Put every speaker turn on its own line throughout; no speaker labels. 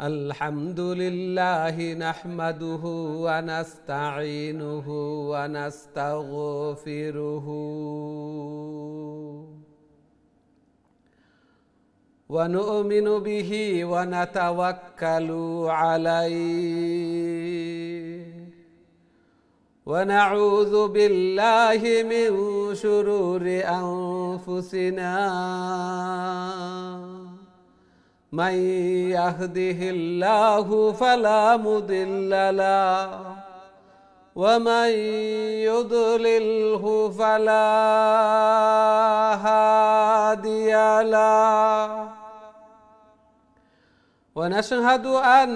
আলহামদুলিল্লাহি নাহমাদুহু ওয়া নাস্তাঈনুহু ওয়া নাস্তাগফিরুহু ওয়া নু'মিনু বিহি ওয়া নাতাওয়াক্কালু আলাইহি ওয়া নাউযু বিল্লাহি মিন শুরুরি আনফুসিনা من يهده الله فلا مضل له ومن يضلله فلا هادي له ونشهد أن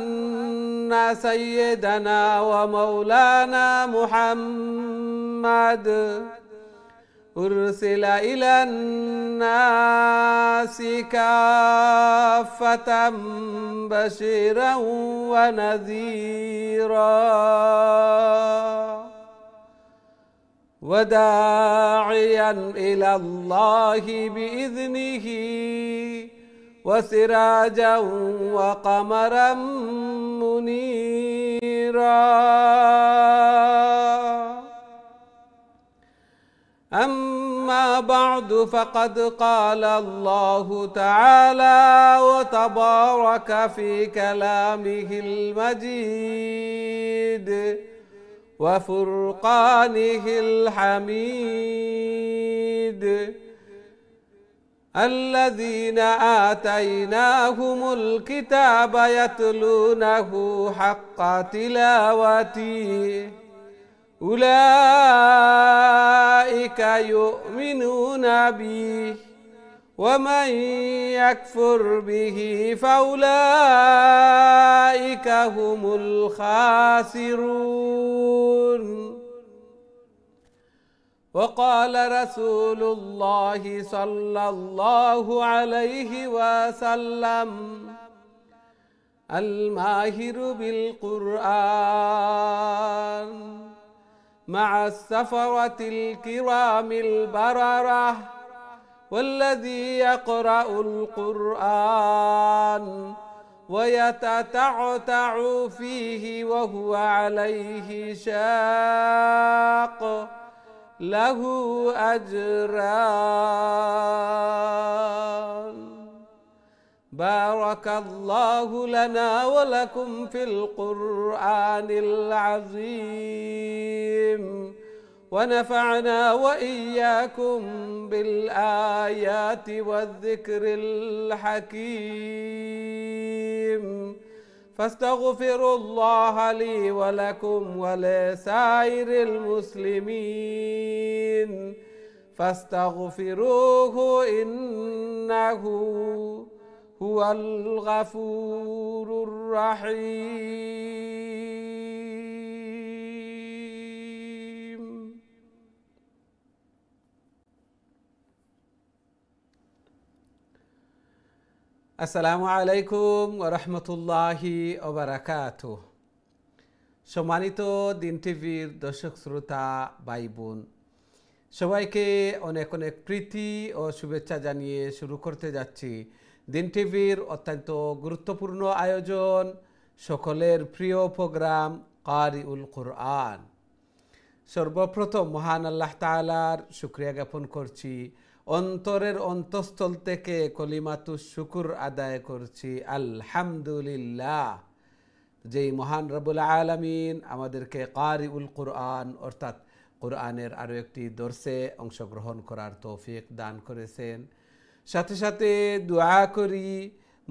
سيدنا ومولانا محمد أرسل إلى الناس كافة بشيرا ونذيرا وداعيا إلى الله بإذنه وسراجا وقمرا منيرا أما بعد فقد قال الله تعالى وتبارك في كلامه المجيد وفرقانه الحميد الذين آتيناهم الكتاب يتلونه حق تلاوته أولئك يؤمنون به ومن يكفر به فأولئك هم الخاسرون وقال رسول الله صلى الله عليه وسلم الماهر بالقرآن مع السفرة الكرام البررة والذي يقرأ القرآن ويتتعتع فيه وهو عليه شاق له أجران بارك الله لنا ولكم في القرآن العظيم ونفعنا وإياكم بالآيات والذكر الحكيم فاستغفروا الله لي ولكم ولسائر المسلمين فاستغفروه إنه هو الغفور الرحيم আসসালামু আলাইকুম ওয়া রাহমাতুল্লাহি ওয়া বারাকাতুহু। সম্মানিত দিন টিভির দর্শক শ্রোতা ভাই বোন সবাইকে অনেক অনেক প্রীতি ও শুভেচ্ছা জানিয়ে শুরু করতে যাচ্ছি দিন টিভির অত্যন্ত গুরুত্বপূর্ণ আয়োজন সকলের প্রিয় প্রোগ্রাম কারিউল কুরআন। সর্বপ্রথম মহান আল্লাহ তাআলার শুকরিয়া জ্ঞাপন করছি, অন্তরের অন্তঃস্থল থেকে কলিমাতুশ শুকর আদায় করছি আলহামদুলিল্লাহ, যেই মহান রব্বুল আলামিন আমাদেরকে কারিউল কুরআন অর্থাৎ কোরআনের আরও একটি দর্সে অংশগ্রহণ করার তৌফিক দান করেছেন। সাথে সাথে দোয়া করি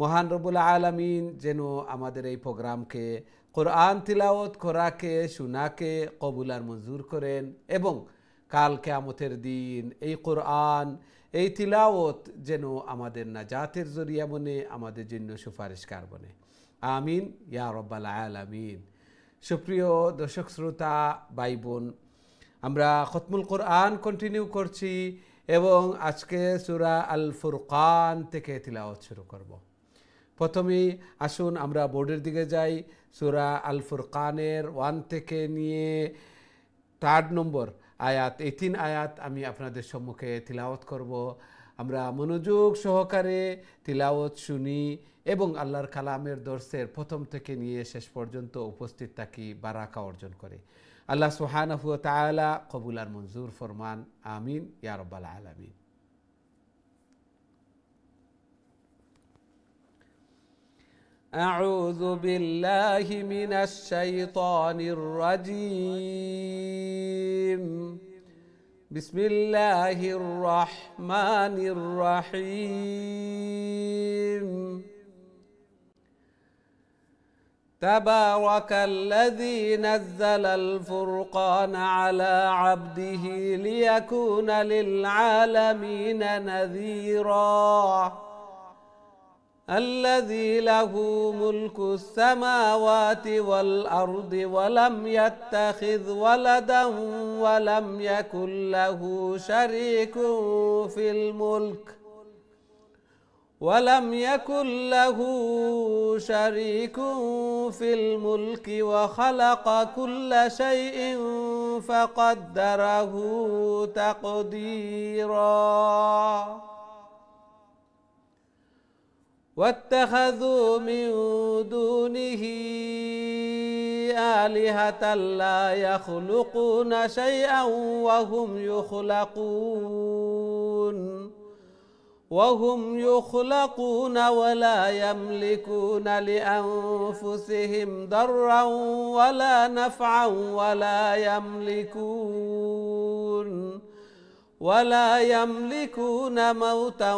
মহান রব্বুল আলামিন যেন আমাদের এই প্রোগ্রামকে কোরআন তিলাওয়াত করাকে শোনাকে কবুল আর মঞ্জুর করেন এবং কাল কিয়ামতের দিন এই কোরআন এই তিলাওয়াত যেন আমাদের নাজাতের জরিয়া বনে, আমাদের জন্য সুপারিশকার বনে। আমিন ইয়া রাব্বাল আলামিন। সুপ্রিয় দর্শক শ্রোতা ভাই বোন, আমরা খতমুল কোরআন কন্টিনিউ করছি এবং আজকে সূরা আল ফুরকান থেকে তিলাওয়াত শুরু করব। প্রথমেই আসুন আমরা বোর্ডের দিকে যাই। সূরা আল ফুরকানের 1 থেকে নিয়ে 3 নম্বর আয়াত, এই 3 আয়াত আমি আপনাদের সম্মুখে তিলাওয়াত করব। আমরা মনোযোগ সহকারে তিলাওয়াত শুনি এবং আল্লাহর কালামের দর্শের প্রথম থেকে নিয়ে শেষ পর্যন্ত উপস্থিত থাকি, বারাকা অর্জন করে। আল্লাহ সুবহানাহু ওয়া তাআলা কবুল আর মঞ্জুর ফরমান, আমিন ইয়া রাব্বাল আলামিন। أعوذ بالله من الشيطان الرجيم. بسم الله الرحمن الرحيم. تبارك الذي نزل الفرقان على عبده ليكون للعالمين نذيرا. الذي له ملك السماوات والأرض ولم يتخذ ولدا ولم يكن له شريك في الملك وخلق كل شيء فقدره تقديرا. واتخذوا من دونه آلهة لا يخلقون شيئا وهم يخلقون ولا يملكون لأنفسهم ضرا ولا نفعا ولا يملكون موتا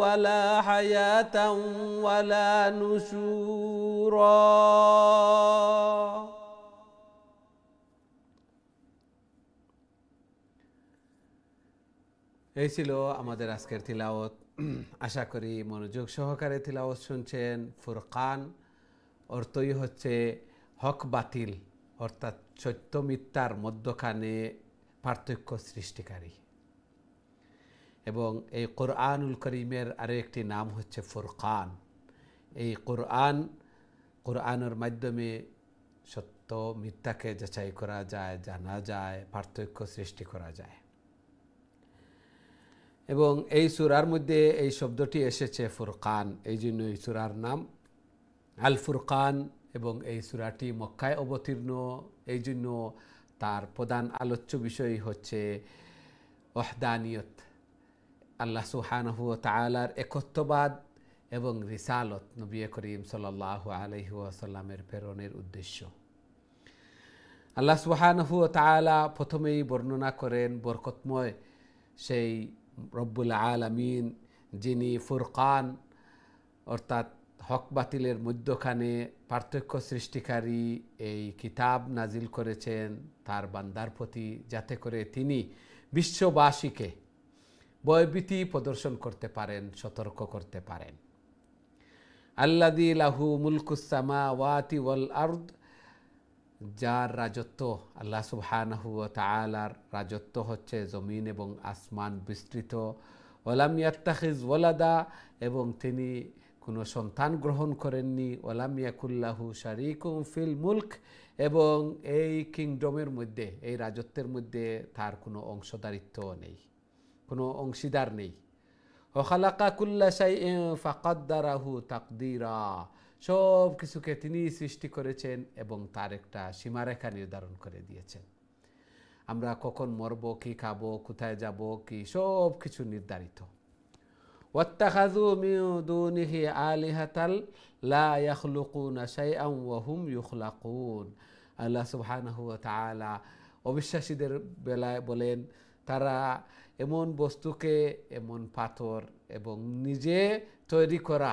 ولا حياة ولا نشورا. এই ছিল আমাদের আজকের তিলাওয়াত। আশা করি মনোযোগ সহকারে তিলাওয়াত শুনছেন। ফুরকান অর্থই হচ্ছে হক বাতিল, অর্থাৎ সত্য মিথ্যার মধ্যখানে পার্থক্য সৃষ্টিকারী। এবং এই কোরআনুল করিমের আরও একটি নাম হচ্ছে ফুরকান। এই কোরআনের মাধ্যমে সত্য মিথ্যাকে যাচাই করা যায়, জানা যায়, পার্থক্য সৃষ্টি করা যায়। এবং এই সূরার মধ্যে এই শব্দটি এসেছে ফুরকান, এই জন্য এই সূরার নাম আল ফুরকান। এবং এই সূরাটি মক্কায় অবতীর্ণ, এই জন্য তার প্রধান আলোচ্য বিষয় হচ্ছে ওয়াহদানিয়ত, আল্লাহ সুবহানাহু ওয়া তাআলার একত্ববাদ এবং রিসালত, নবী করিম সাল্লাল্লাহু আলাইহি ওয়াসাল্লামের প্রেরণের উদ্দেশ্য। আল্লাহ সুবহানাহু ওয়া তাআলা প্রথমেই বর্ণনা করেন বরকতময় সেই রব্বুল আলামিন, যিনি ফুরকান অর্থাৎ হক বাতিলের মধ্যখানে পার্থক্য সৃষ্টিকারী এই কিতাব নাজিল করেছেন তার বান্দার প্রতি, যাতে করে তিনি বিশ্ববাসীকে ভয়ভীতি প্রদর্শন করতে পারেন, সতর্ক করতে পারেন। আল্লাযী লাহু মুলকুস সামাওয়াতি ওয়াল আরদ, যার রাজত্ব, আল্লাহ সুবহানাহু ওয়া তাআলার রাজত্ব হচ্ছে জমিন এবং আসমান বিস্তৃত। ওয়ালাম ইয়াত্তাখিজ ওয়ালাদা, এবং তিনি কোনো সন্তান গ্রহণ করেননি। ওয়ালাম ইয়াকুল লাহু শারীকুম ফিল মুলক, এবং এই কিংডমের মধ্যে, এই রাজত্বের মধ্যে তার কোনো অংশদারিত্ব নেই, কোনো অংশীদার নেই। ওয়াখালাকা কুল্লা শাইইন ফাকাদ্দারাহু তাকদীরা, সব কিছুকে তিনি সৃষ্টি করেছেন এবং তার একটা সীমারেখা নির্ধারণ করে দিয়েছেন। আমরা কখন মরব, কি খাবো, কোথায় যাব, কি সব কিছু নির্ধারিত। ওয়াত্তাখাযু মিন দুনিহি আলিহাতাল লা ইয়াখলুকুনা শাইআন ওয়া হুম ইখলাকুন। আল্লাহ সুবহানাহু ওয়া তাআলা অবিশ্বাসীদের বেলায় বলেন, তারা এমন বস্তুকে, এমন পাথর এবং নিজে তৈরি করা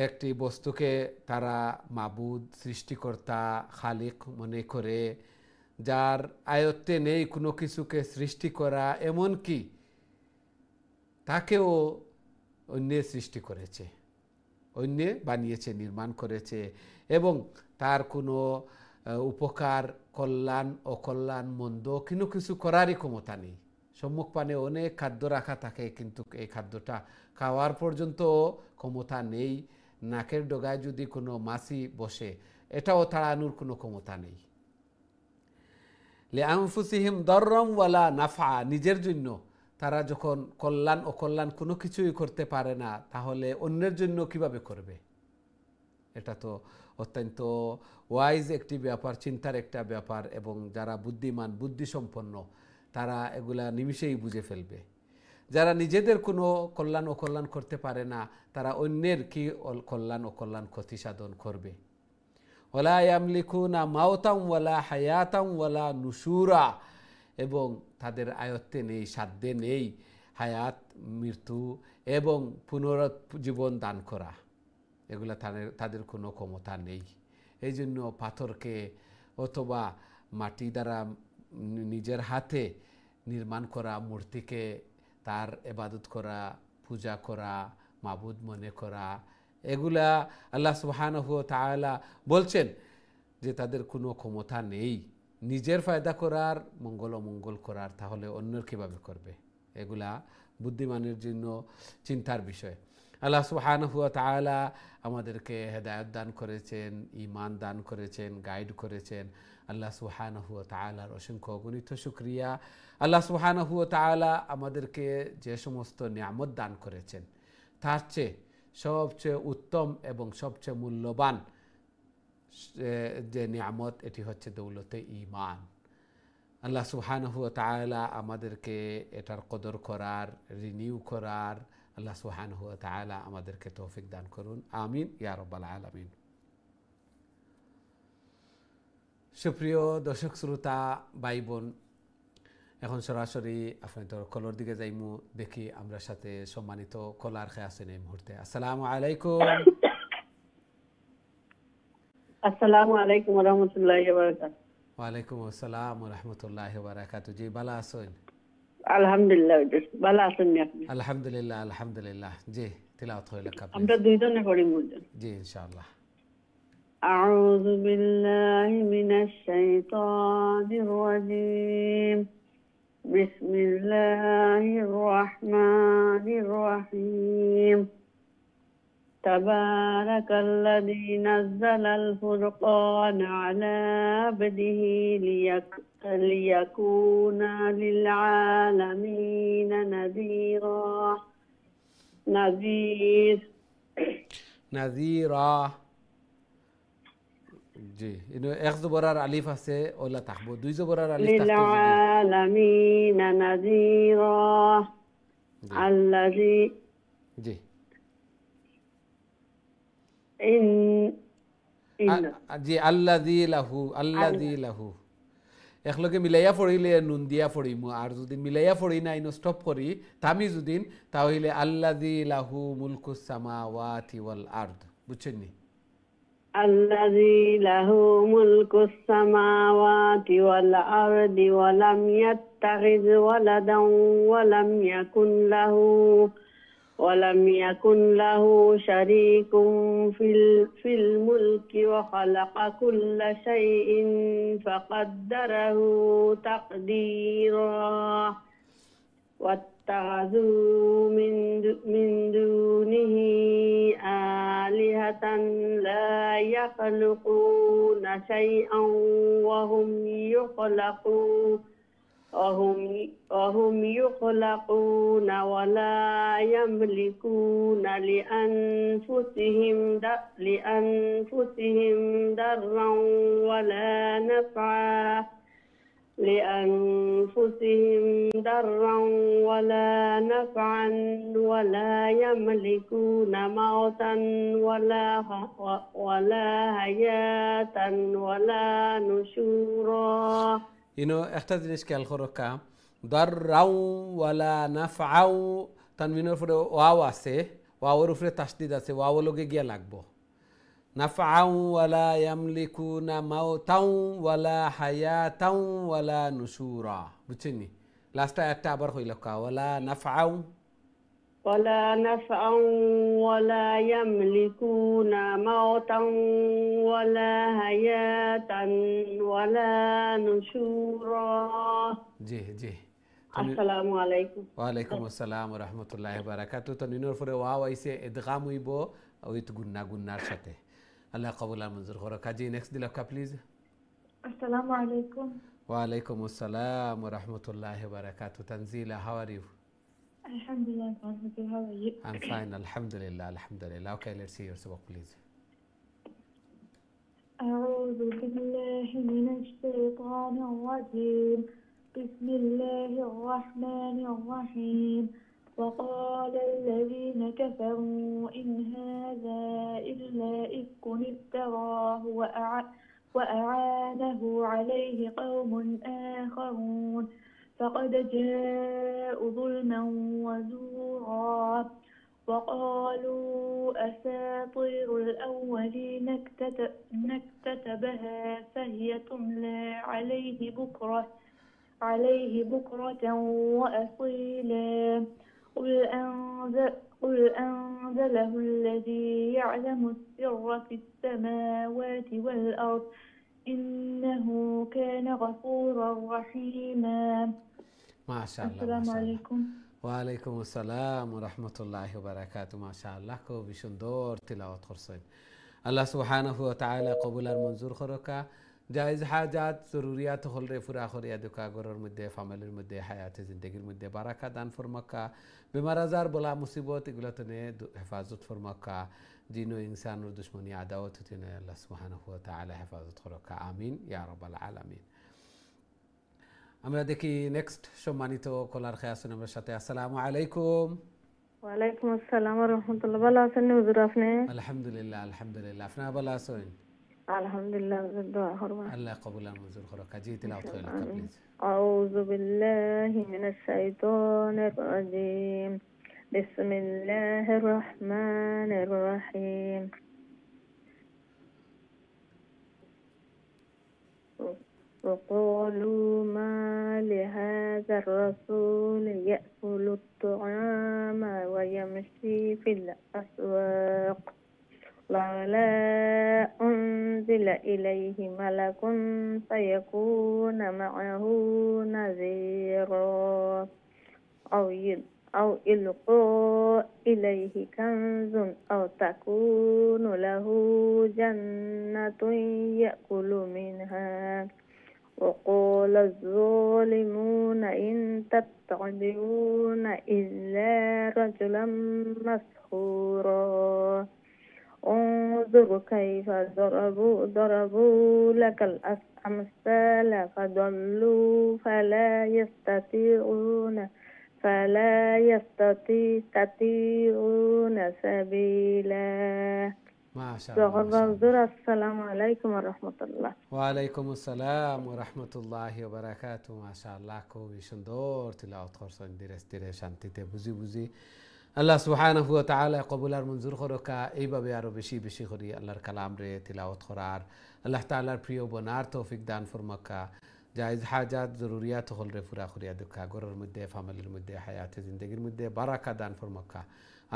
একটি বস্তুকে তারা মাবুদ, সৃষ্টিকর্তা, খালিক মনে করে, যার আয়ত্তে নেই কোনো কিছুকে সৃষ্টি করা, এমনকি তাকেও অন্যে সৃষ্টি করেছে, অন্যে বানিয়েছে, নির্মাণ করেছে, এবং তার কোনো উপকার, কল্যাণ, অকল্যাণ, মন্দ কোনো কিছু করারই ক্ষমতা নেই। সম্মুখ পানে অনেক খাদ্য রাখা থাকে, কিন্তু এই খাদ্যটা খাওয়ার পর্যন্ত ক্ষমতা নেই। নাকের ডগায় যদি কোনো মাছি বসে, এটাও তাড়ানোর কোনো ক্ষমতা নেই। লিআনফুসিহিম দাররাম ওয়ালা নাফা, নিজের জন্য তারা যখন কল্যাণ অকল্যাণ কোনো কিছুই করতে পারে না, তাহলে অন্যের জন্য কিভাবে করবে? এটা তো অত্যন্ত ওয়াইজ একটি ব্যাপার, চিন্তার একটা ব্যাপার, এবং যারা বুদ্ধিমান বুদ্ধিসম্পন্ন তারা এগুলা নিমিষেই বুঝে ফেলবে। যারা নিজেদের কোনো কল্যাণ অকল্যাণ করতে পারে না, তারা অন্যের কি কল্যাণ অকল্যাণ ক্ষতি সাধন করবে? ওয়ালা ইয়ামলিকুনা মাউতাম ওয়ালা হায়াতাম ওয়ালা নুশুরা, এবং তাদের আয়ত্তে নেই, সাধ্যে নেই হায়াত, মৃত্যু এবং পুনরুজ্জীবন দান করা। এগুলা তাদের কোনো ক্ষমতা নেই। এই জন্য পাথরকে অথবা মাটি দ্বারা নিজের হাতে নির্মাণ করা মূর্তিকে তার ইবাদত করা, পূজা করা, মাবুদ মনে করা, এগুলা আল্লাহ সুবহানাহু ওয়া তাআলা বলছেন যে তাদের কোনো ক্ষমতা নেই নিজের ফায়দা করার, মঙ্গল অমঙ্গল করার। তাহলে অন্যের কীভাবে করবে? এগুলা বুদ্ধিমানের জন্য চিন্তার বিষয়। আল্লাহ সুবহানাহু ওয়া তাআলা আমাদেরকে হেদায়েত দান করেছেন, ঈমান দান করেছেন, গাইড করেছেন। আল্লাহ সুবহানাহু ওয়া তাআলার অসংখ্য অগণিত শুকরিয়া। আল্লাহ সুবহানাহু ওয়া তাআলা আমাদেরকে যে সমস্ত নিয়ামত দান করেছেন, তার চেয়ে সবচেয়ে উত্তম এবং সবচেয়ে মূল্যবান যে নিয়ামত, এটি হচ্ছে দৌলতে ঈমান। আল্লাহ সুবহানাহু ওয়া তাআলা আমাদেরকে এটার কদর করার, রিনিউ করার আল্লাহ সুবহানাহু ওয়া তাআলা আমাদেরকে তৌফিক দান করুন। আমিন ইয়া রাব্বাল আলামিন। সুপ্রিয় দর্শক শ্রোতা ভাই বোন, এখন সরাসরি আপনাদের কলর দিকে যাইমু। দেখি আমরা সাথে সম্মানিত কলার খে আছেন এই মুহূর্তে। আসসালামু আলাইকুম।
আসসালামু আলাইকুম ওয়া রাহমাতুল্লাহি ওয়া বারাকাতুহু।
ওয়া আলাইকুম আসসালাম ওয়া রাহমাতুল্লাহি ওয়া বারাকাতুহু। জি ভালো আছেন?
আলহামদুলিল্লাহ, ভালো আছেন আপনি?
আলহামদুলিল্লাহ আলহামদুলিল্লাহ। জি তিলাওয়াত হইল কাপড়।
আমরা দুইজনে পড়ি মুজন।
জি ইনশাআল্লাহ।
আউযু বিল্লাহি মিনাশ শাইতানির রাজীম। বিসমিল্লাহির রহমানির রহিম। তাবারাকাল্লাযী নাযালাল ফুরকানা আলা আবদিহি লিয়াকুনা লিল আলামিনা
নাযীরা। জি ইনো এক জবরার আলিফ আছে, ওলা তাকবো দুই জবরার আলিফ
লিল
তাকতো
আলামিনা নাযীরা আল্লাযী
জি জি আল্লাযী লাহু, আল্লাযী লাহু একলগে মিলাইয়া পড়িলে নুন দিয়া পড়িমু, আর যদি মিলাইয়া পড়ি না ইনো স্টপ করি তামিজুদ্দিন, তাহলে আল্লাযী লাহু মুলকুস সামাওয়াতি ওয়াল আরদ। বুঝছেন নি?
الذي له ملك السماوات والأرض ولم يتخذ ولدا ولم يكن له شريك في الملك وخلق كل شيء فقدره تقديرا واتخذوا من دونه آلهة لا يخلقون شيئا وهم يخلقون ولا يملكون لأنفسهم ضرا ولا نفعا ولا يملكون موتا ولا حياة ولا نشورا।
ইনো একটা জিনিস খেয়াল করো কা, দাররাউ ওয়ালা নাফআউ, তানবিনের উপরে ওয়াও আছে, ওয়াওর উপরে তাসদিদ আছে, ওয়াও লগে গিয়া লাগবো। নাফআউ ওয়ালা ইয়ামলিকুনা মাউতাউ ওয়ালা হায়াতাউ ওয়ালা নুশুরা। বুঝছেন নি? লাস্টটা একটা আবার হইল কা, ওয়ালা নাফআউ
ولا نفعا ولا يملكون موتا ولا حياة ولا نشورا।
জি জি।
আসসালামু আলাইকুম।
ওয়ালাইকুম আসসালাম ওয়া রাহমাতুল্লাহি ওয়া বারাকাতুহু। তো নিনোর পরে ওয়াও আইছে, ইদগাম হইব উইথ গুন্নার সাথে। আল্লাহ কবুল আর মঞ্জুর করো। কাজী নেক্সট দিলাকা প্লিজ।
আসসালামু আলাইকুম।
ওয়ালাইকুম আসসালাম ওয়া রাহমাতুল্লাহি ওয়া বারাকাতুহু। Tanzila, how are you?
Alhamdulillah, Alhamdulillah. How are you?
I'm fine. Alhamdulillah. Alhamdulillah. Okay, let's see your sabak, please.
أعوذ بالله من الشيطان الرجيم. بسم الله الرحمن الرحيم. وقال الذين كفروا إن هذا إلا إفك افتراه وأعانه عليه قوم آخرون فقد جاءوا ظلما وزورا وقالوا أساطير الأولين اكتتبها فهي تملى عليه بكرة وأصيلا قل أنزله الذي يعلم السر في السماوات والأرض إنه كان غفورا رحيما.
ما شاء الله.
السلام عليكم.
ওয়ালাইকুম আসসালাম রহমতুল্লাহি বারাকাতু। মাশাআল্লাহ, খুবই সুন্দর তিলাওয়াত করছেন। আল্লাহ সুবহানাহু ওয়া তাআলা কবুল আর মঞ্জুর করকা। জায়েজ হাজাত জরুরিয়াত হলরে পুরা করিয়া দুকা ঘরের মধ্যে, ফ্যামিলির মধ্যে, হায়াতে জিন্দেগির মধ্যে বারাকা দান ফরমাক্কা। বেমার আজার বলা মুসিবত এগুলো তনে হেফাজত ফরমাক্কা। জিনো ইনসানুর দুশ্মনী আদাওয়াত হতে আল্লাহ সুবহানাহু ওয়া তাআলা হেফাজত করকা। আমিন ইয়া রাব্বাল আলামিন। আমরা দেখি নেক্সট সম্মানিত কলার খেয়ে আসুন আমার সাথে। আসসালামু আলাইকুম।
ওয়ালাইকুম আসসালাম ওয়া রাহমাতুল্লাহ। ভালো আছেন হুজুর আপনি?
আলহামদুলিল্লাহ আলহামদুলিল্লাহ। আপনারা ভালো আছেন?
আলহামদুলিল্লাহ, দোয়া করবেন।
আল্লাহ কবুল আর মঞ্জুর করুক। জি তিলাওয়াত করে লেখা প্লিজ।
আউযু বিল্লাহি মিনাশ শাইতানির রাজীম। বিসমিল্লাহির রহমানির রহিম। وقالوا ما لهذا الرسول يأكل الطعام ويمشي في الأسواق لولا أنزل إليه ملك فيكون معه نذيرا أو يلقى إليه كنز أو تكون له جنة يأكل منها وقال الظالمون إن تتبعون إلا رجلا مسحورا انظر كيف ضربوا لك الأمثال فضلوا فلا يستطيعون سبيلا.
ما شاء الله.
السلام عليكم ورحمة الله.
ওয়ালাইকুম আসসালাম ওয়া রাহমাতুল্লাহি ওয়া বারাকাতুহু। মাশাআল্লাহ, খুবই সুন্দর তিলাওয়াত করছেন ধীরে ধীরে শান্তিতে বুঝি বুঝি। আল্লাহ সুবহানাহু ওয়া তাআলা কবুল আর মঞ্জুর করকা। এইভাবে আরো বেশি বেশি করি আল্লাহর কালাম রে তিলাওয়াত করার, আল্লাহ তাআলার প্রিয় বনার তৌফিক দান ফরমাক্কা। জায়েজ হাজাত জরুরিয়াত হলরে পুরা করিয়া দুকা ঘরের মধ্যে, ফ্যামিলির মধ্যে, হায়াতে জিন্দেগির মধ্যে বারাকা দান ফরমাক্কা।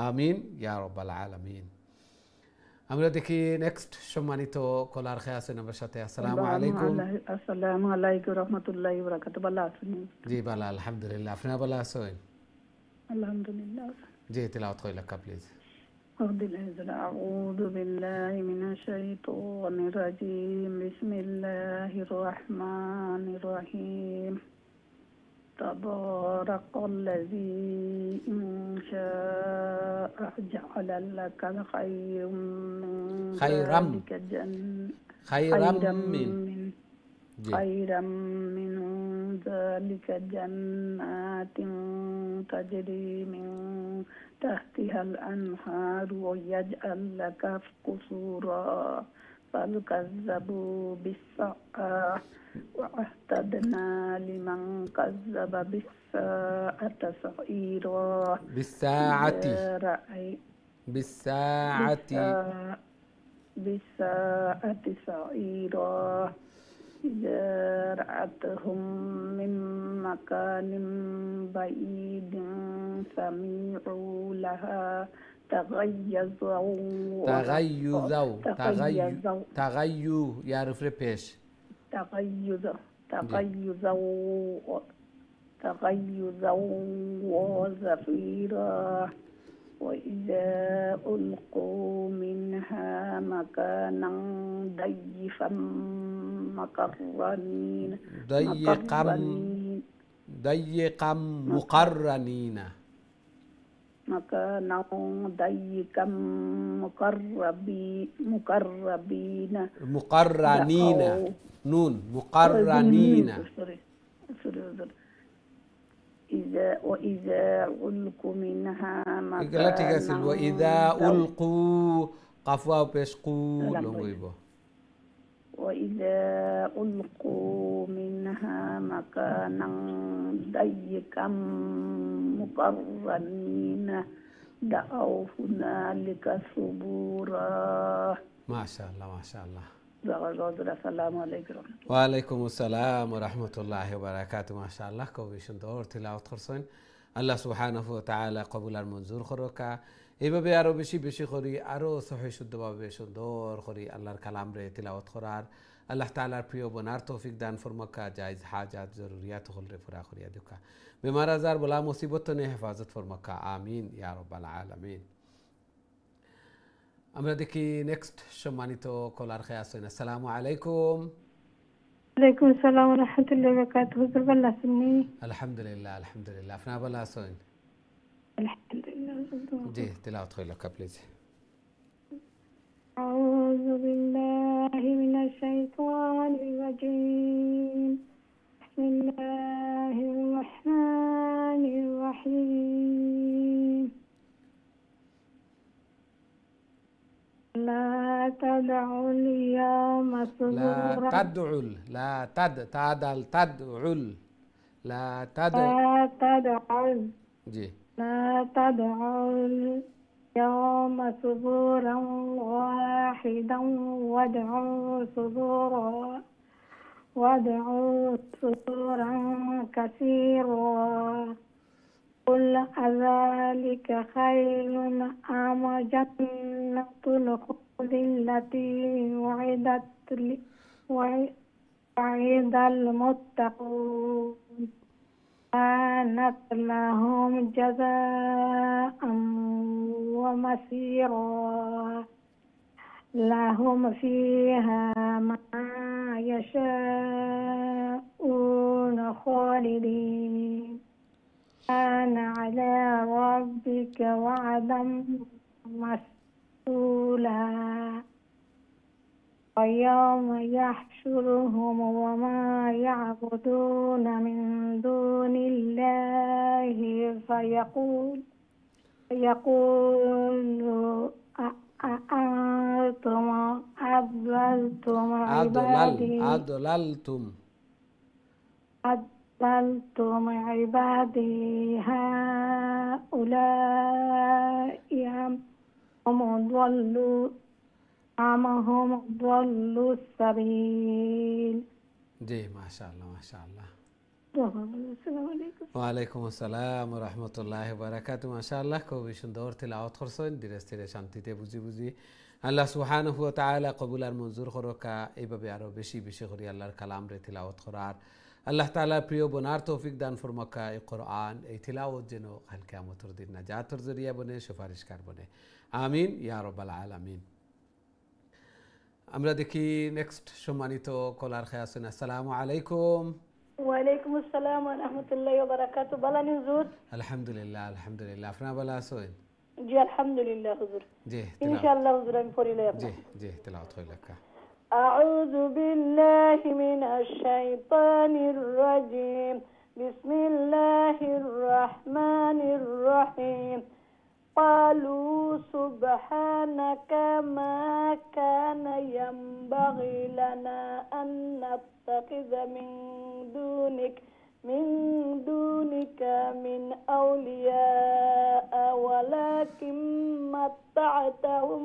আমিন ইয়া রাব্বাল আলামিন। আমরা দেখি নেক্সট সম্মানিত কলার খেয়ে আছেন আমার সাথে। আসসালামু আলাইকুম।
আসসালামু আলাইকুম রাহমাতুল্লাহি ওয়া বারাকাতুহু। ভালো আছেন?
জি ভালো আলহামদুলিল্লাহ। আপনারা ভালো আছেন?
আলহামদুলিল্লাহ।
জি তিলাওয়াত করে লেখা প্লিজ।
أعوذ بالله من الشيطان الرجيم. بسم الله الرحمن الرحيم. تبارك الذي إن شاء جعل لك خيرا من ذلك جنات تجري من تحتها الأنهار ويجعل لك قصورا بل كذبوا بالساعة وأعتدنا لمن كذب بالساعة سعيرا. بالساعة سعيرا إذا رأتهم من مكان بعيد سمعوا لها
تغيظوا يعرف ريبيش
تغيظا وزفيرا وإذا ألقوا منها مكانا ضيقا
مقرنين
مكانا ضيقا مقربين
مقرنين
دعوا
نون مقرنين
وإذا ألقوا منها
مكانا وإذا ألقوا قفوا بيشقوا لونغيبو
وإذا ألقوا منها مكانا ضيقا مقرنين دعوا هنالك ثبورا.
ما شاء الله ما شاء الله.
السلام عليكم.
وعليكم السلام ورحمة الله وبركاته. ما شاء الله كوبيشن دور تلاوة خرسون الله سبحانه وتعالى قبول المنظور خروكا إبا بيارو بشي خوري أرو صحي شد باب بيشن دور خوري الله الكلام ري تلاوة خرار الله تعالى بيو بنار توفيق دان فرمكا جائز حاجات ضروريات خل فرا خوري دوكا بمار زار بلا مصيبت نه حفاظت فرمكا آمين يا رب العالمين. আমরা দেখি নেক্সট সম্মানিত কলার খেয়ে আসেন। আসসালামু আলাইকুম।
ওয়ালাইকুম আসসালাম ওয়া রাহমাতুল্লাহি ওয়া বারাকাতুহু। হুজুর ভালো আছেন?
আলহামদুলিল্লাহ আলহামদুলিল্লাহ। আপনারা ভালো আছেন?
আলহামদুলিল্লাহ।
জি তেলাওয়াত হইল প্লিজ।
আউযু বিল্লাহি মিনাশ শাইতানির রাজীম। বিসমিল্লাহির রাহমানির রাহিম। لا تدعوا اليوم ثبورا.
لا تدعوا لا تدعوا لا
تدعوا
جي
لا تدعوا اليوم ثبورا واحدا وادعوا ثبورا كثيرا. قل أذلك خير أم جنة الخلد التي وعد المتقون كانت لهم جزاء ومصيرا. لهم فيها ما يشاءون خالدين كان على ربك وعدا مسئولا. ويوم يحشرهم وما يعبدون من دون الله فيقول أأنتم أضللتم عبادي هؤلاء هم ضلوا السبيل.
جي ما شاء الله ما شاء الله.
السلام عليكم.
ওয়ালাইকুম আসসালাম ওয়া রাহমাতুল্লাহি ওয়া বারাকাতুহু। মাশাআল্লাহ খুবই সুন্দর তেলাওয়াত করছেন ধীরে ধীরে শান্তিতে বুঝি বুঝি। আল্লাহ সুবহানাহু ওয়া তাআলা কবুল আর মঞ্জুর করুকা। এইভাবে আরো বেশি বেশি করে আল্লাহর কালাম রে তেলাওয়াত করার আল্লাহ তাআলা প্রিয় বনার তৌফিক দান ফরমাকা। এই কোরআন এই তেলাওয়াত যেন কাল কিয়ামতের দিন নাজাতের জরিয়া বনে সুপারিশকার বনে আমিন ইয়া রাব্বাল আলামিন। আমরা দেখি নেক্সট সম্মানিত কলার খেয়ে আছেন। আসসালামু আলাইকুম।
ওয়ালাইকুম আসসালাম ওয়া রাহমাতুল্লাহি ওয়া বারাকাতুহু। বালানি হুজুর?
আলহামদুলিল্লাহ আলহামদুলিল্লাহ। আপনারা ভালো আছেন?
জি আলহামদুলিল্লাহ হুজুর।
জি
ইনশাআল্লাহ হুজুর আমি পড়িলে আপনি।
জি জি তেলাওয়াত হইলাকা।
আউযু বিল্লাহি মিনাশ শাইতানির রাজীম। বিসমিল্লাহির রাহমানির রাহিম। قالوا سبحانك ما كان ينبغي لنا أن نتخذ من دونك من أولياء ولكن متعتهم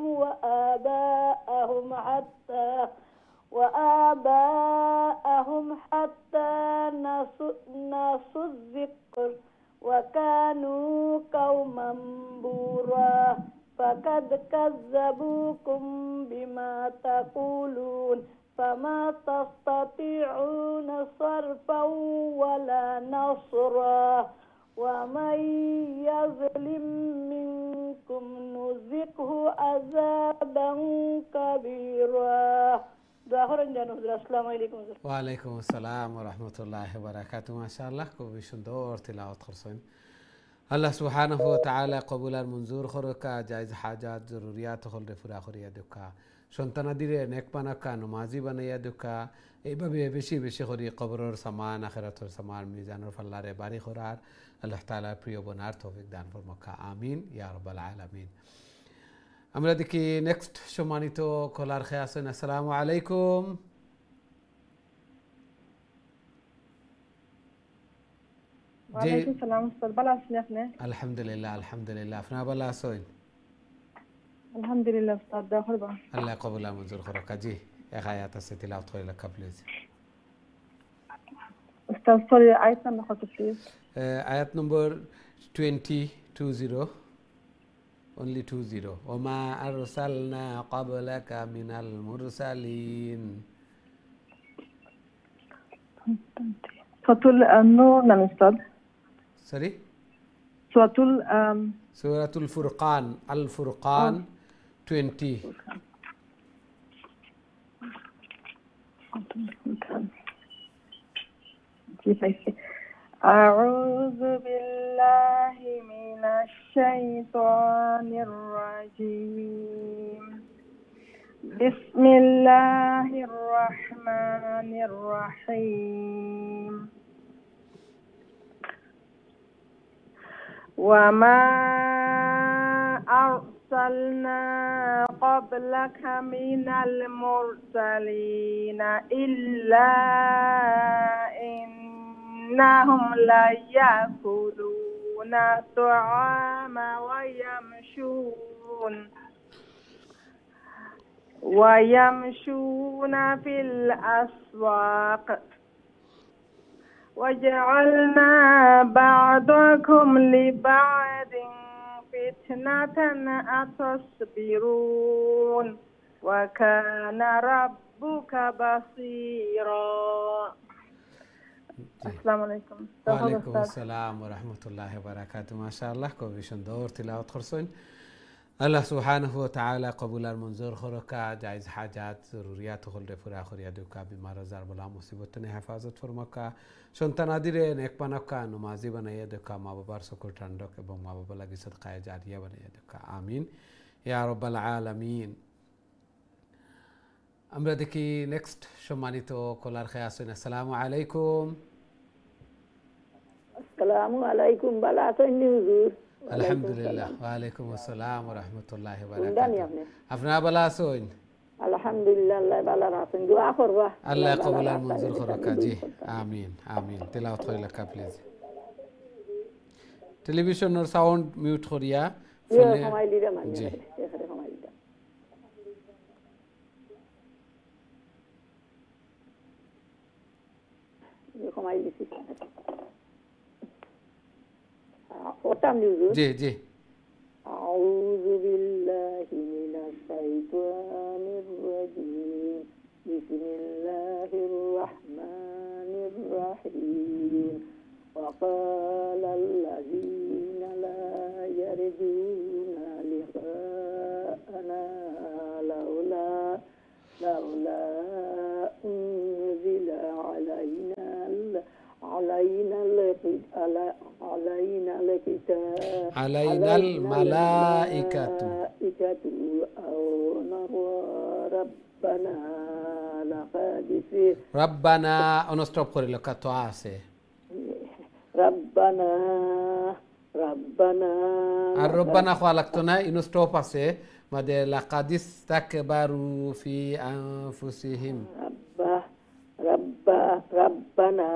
وآباءهم حتى نسوا الذكر وكانوا قوما بورا. فقد كذبوكم بما تقولون فما تستطيعون صرفا ولا نصرا. ومن يظلم منكم نذقه عذابا كبيرا.
ওয়ালাইকুম আসসালাম ওয়া রাহমাতুল্লাহি ওয়া বারাকাতুহু। মাশাআল্লাহ খুবই সুন্দর তেলাওয়াত করছেন। আল্লাহ সুবহানাহু ওয়া তাআলা কবুল আর মঞ্জুর করকা জায়েজ হাজাত জরুরিয়াত হল রে পুরা করিয়া দেখা সন্তানাদিরে নেক বানাকা নমাজি বানাইয়া দেখা এইভাবে বেশি বেশি করে কবরের সামান আখিরাতের সামান মিজানুর ফাল্লারে বাড়ি করার আল্লাহ তাআলা প্রিয় বনার তৌফিক দান ফরমাকা আমিন ইয়া রাব্বাল আলামিন। আমরা দেখি নেক্সট সম্মানিত কলার খেয়ে আছেন। আসসালামু আলাইকুম।
ওয়ালাইকুম সালাম উস্তাদ, ভালো আছেন আপনি?
আলহামদুলিল্লাহ আলহামদুলিল্লাহ, আপনারা ভালো আছেন?
আলহামদুলিল্লাহ উস্তাদ, দোয়া করবা।
আল্লাহ কবুল আর মঞ্জুর করকা। জি এক আয়াত আছে তিলাওয়াত করে লেখা প্লিজ।
উস্তাদ সরি, আয়াত নাম্বার কত প্লিজ?
আয়াত নম্বর 20 only 20 ওমা আরসালনা ক্বাবলাকা মিনাল মুরসালিন।
সূরাতুল নূর না উস্তাদ?
সরি, সূরাতুল ফুরকান, আল ফুরকান 20।
أعوذ بالله من الشيطان الرجيم. بسم الله الرحمن الرحيم. وما أرسلنا قبلك من المرسلين إلا إنهم ليأكلون الطعام ويمشون في الأسواق وجعلنا بعضكم لبعض فتنة أتصبرون وكان ربك بصيرا. আসসালামু আলাইকুম।
ওয়ালাইকুম আসসালাম ওয়া রাহমাতুল্লাহি ওয়া বারাকাতুহু। মাশাআল্লাহ, খুবই সুন্দর তিলাওয়াত করছেন। আল্লাহ সুবহানাহু ওয়া তাআলা কবুল আর মঞ্জুর করকা জায়েজ হাজাত জরুরিয়াত হল রে পুরা করিয়া দেখা বিমার আজার বলা মুসিবত নে হেফাজত ফরমাকা সন্তানাদিরে নেক বানাকা নমাজি বানাইয়া দেখা মা বাবার সকল ঠান্ডক এবং মা বাবা লাগি সদকায়ে জারিয়া বানাইয়া দেখা আমিন ইয়া রাব্বাল আলামিন। আমরা দেখি নেক্সট সম্মানিত কলার খেয়ে আছেন। আসসালামু আলাইকুম।
আসসালামু আলাইকুম, ভালো আছেন হুজুর?
আলহামদুলিল্লাহ, ওয়ালাইকুম আসসালাম ওয়া রাহমাতুল্লাহি ওয়া বারাকাতুহু। আপনারা ভালো আছেন?
আলহামদুলিল্লাহ, আল্লাহ ভালো রাখেন, দোয়া করবা
আল্লাহ কবুল আর মঞ্জুর করকা। জি আমিন আমিন। তেলাওয়াত করে লেখা প্লিজ। টেলিভিশনের সাউন্ড মিউট করিয়া ফোনে। জি জি জি।
أعوذ بالله من الشيطان الرجيم. بسم الله الرحمن الرحيم. وقال الذين لا يرجون لقاءنا لولا أنزل
علينا الملائكة
أو نرى
ربنا أنستوب করে লেখা তো আছে
ربنا
আর রব্বানা খোয়া লাগতো না, ইনস্টপ আছে মাদে লাকাদিস তাকবারু ফি আনফুসিহিম।
ربنا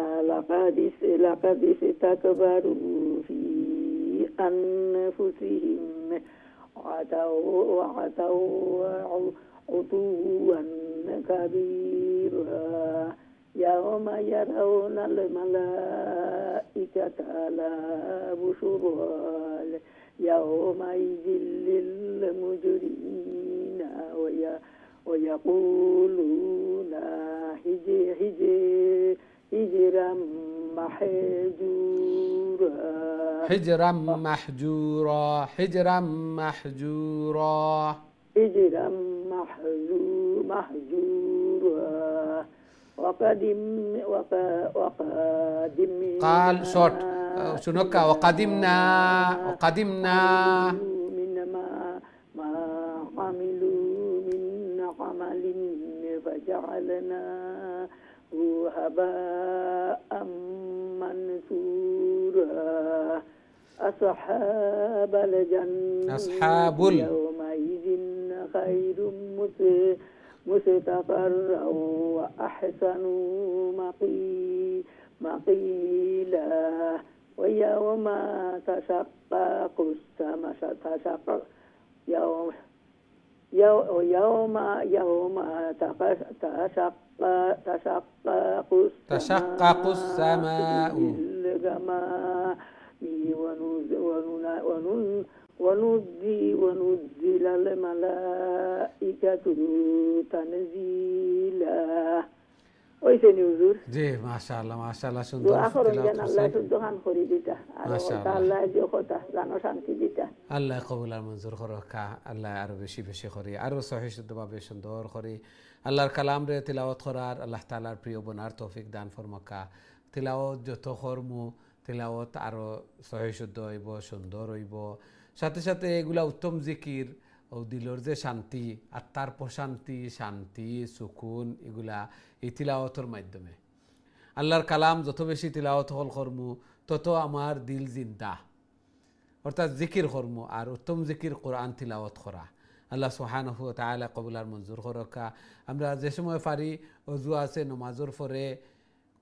لقد استكبروا في أنفسهم وعتوا عتوا كبيرا يوم يرون الملائكة لا بشرى يومئذ للمجرمين ويقولون هجرا محجورا
هجرا محجورا هجرا محجورا
هجرا محجورا وقدمنا
قال شورت شنوكا وقدمنا
من ما عملوا من عمل فجعلناه هباء منثورا أصحاب الجنة يومئذ خير مستقرا وأحسن مقيلا ويوم تشقق السماء يوم تشقق السماء بالغمام ونزل الملائكة تنزيلا ওইসেনি হুজুর
জি মাশাআল্লাহ সুন্দর
আখরন জান আল্লাহ সুদহান করি দিতা আর আল্লাহ যে কথা জানো শান্তি দিতা
আল্লাহ কবুল আর মঞ্জুর করকা আল্লাহ আরো বেশি বেশি করি আরো সহিহ শুদ্ধভাবে সুন্দর করি আল্লাহর কালাম রে তিলাওয়াত করার আল্লাহ তাআলার প্রিয় বনার তৌফিক দান ফরমাকা তিলাওয়াত যত করমু তিলাওয়াত আরো সহিহ শুদ্ধ হইব সুন্দর হইব সাথে সাথে এগুলা উত্তম জিকির ও দিলর যে শান্তি আত্মার প্রশান্তি শান্তি সুকুন এগুলা এই তিলাওয়াতের মাধ্যমে আল্লাহর কালাম যত বেশি তিলাওয়াত হল করমু তত আমার দিল জিন্দা অর্থাৎ জিকির করমু আর উত্তম জিকির কোরআন তিলাওয়াত করা আল্লাহ সুবহানাহু ওয়া তাআলা কবুল আর মঞ্জুর করকা আমরা যে সময় পারি ওযু আছে নামাজের পরে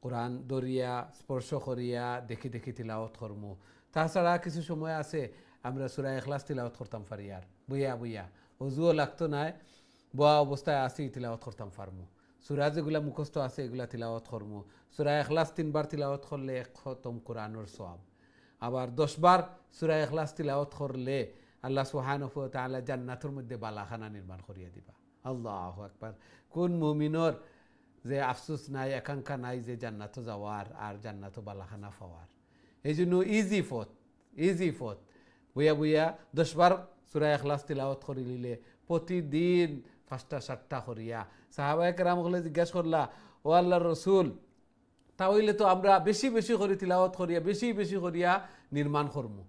কোরআন দরিয়া স্পর্শ করিয়া দেখি দেখি তিলাওয়াত করমু তাছাড়া কিছু সময় আছে আমরা সূরা ইখলাস তিলাওয়াত করতাম পারি আর বুইয়া ওযুও লাগতো না বোয়া অবস্থায় আসি তিলাওয়াত করতাম পারমু সূরা যেগুলা মুখস্থ আছে এগুলা তিলাওয়াত করমু সূরা ইখলাস 3 বার তিলাওয়াত করলে এক খতম কোরআনের সওয়াব আবার 10 বার সূরা ইখলাস তিলাওয়াত করলে আল্লাহ সুবহানাহু ওয়া তাআলা জান্নাতের মধ্যে বালাখানা নির্মাণ করিয়া দিবা আল্লাহু আকবার কোন মুমিনের যে আফসোস নাই আকাঙ্ক্ষা নাই যে জান্নাতে যাওয়ার আর জান্নাতে বালাখানা পাওয়ার এইজন্য ইজি পথ বুইয়া 10 বার সূরা ইখলাস তিলাওয়াত করি নিলে প্রতিদিন 5টা 7টা করিয়া সাহাবায়ে কেরাম হলে জিজ্ঞাসা করলা ও আল্লাহর রাসূল তাহলে তো আমরা বেশি বেশি করে তিলাওয়াত করিয়া বেশি করিয়া নির্মাণ করমু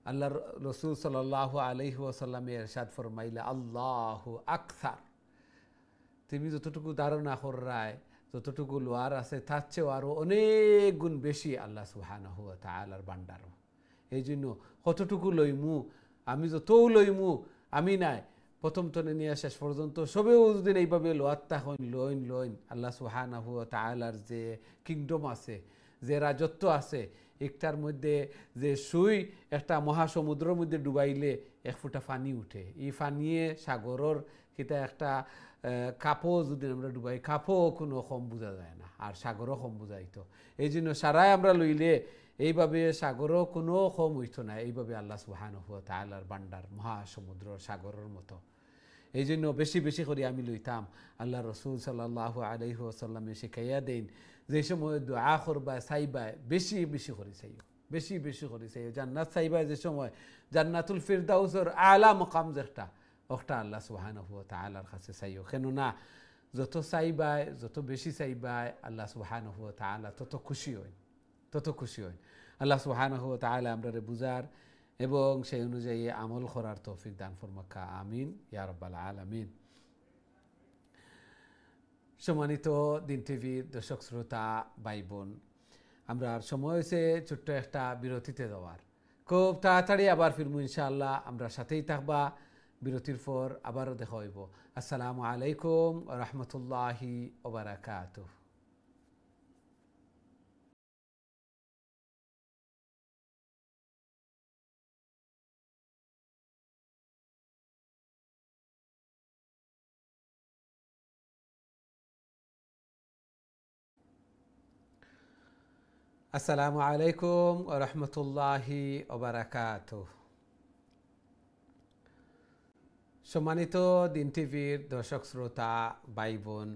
আল্লাহর রাসূল সাল্লাল্লাহু আলাইহি ওয়াসাল্লাম ইরশাদ ফরমাইলা আল্লাহু আকসার তুমি যতটুকু ধারণা করায় যতটুকু লোয়ার আছে তার চেয়েও আরও অনেক গুণ বেশি আল্লাহ সুবহানাহু ওয়া তাআলার ভান্ডার এই জন্য কতটুকু লইমু আমি যতও লইমু আমি নাই প্রথম তনে নিয়ে শেষ পর্যন্ত সবেও যদি এইভাবে লোয়াত্তা লইন আল্লাহ সুবহানাহু ওয়া তাআলার যে কিংডম আছে যে রাজত্ব আছে একটার মধ্যে যে সুই একটা মহাসমুদ্রের মধ্যে ডুবাইলে এক ফুটা পানি উঠে এই পানিয়ে সাগরের কিতা একটা কাপও যদি আমরা ডুবাই কাপও কোনো কম বোঝা যায় না আর সাগরও কম বোঝাইতো এই জন্য সারাই আমরা লইলে এইভাবে সাগরও কোনো কম হইতো না এইভাবে আল্লাহ সুবহানাহু ওয়া তাআলার ভান্ডার মহাসমুদ্র সাগরের মতো এই জন্য বেশি করে আমি লইতাম আল্লাহ রাসূল সাল্লাল্লাহু আলাইহি ওয়াসাল্লামে শিখাইয়া দেন যে সময় দোয়া করবা চাইবা বেশি করে চাইও বেশি করে চাইও জান্নাত চাইবা যে সময় জান্নাতুল ফিরদাউসের আলা মাকাম যেটা ওটা আল্লাহ সুবহানাহু ওয়া তাআলার কাছে চাইও কেননা যত চাইবা যত বেশি চাইবা আল্লাহ সুবহানাহু ওয়া তাআলা তত খুশি হন আল্লাহ সুবহানাহু ওয়া তাআলা আমরারে বুঝার এবং সেই অনুযায়ী আমল করার তৌফিক দান ফরমাকা আমিন ইয়া রাব্বাল আলামিন সম্মানিত দিন টিভির দর্শক শ্রোতা ভাই বোন আমরা সময় হয়েছে ছোট্ট একটা বিরতিতে যাওয়ার খুব তাড়াতাড়ি আবার ফিরবো ইনশাআল্লাহ আমরা সাথেই থাকবা বিরতির পর আবারও দেখা হইব আসসালামু আলাইকুম ওয়া রাহমাতুল্লাহি ওয়া বারাকাতুহু আসসালামু আলাইকুম ওয়া রাহমাতুল্লাহি ওয়া বারাকাতুহু সম্মানিত দিন টিভির দর্শক শ্রোতা ভাই বোন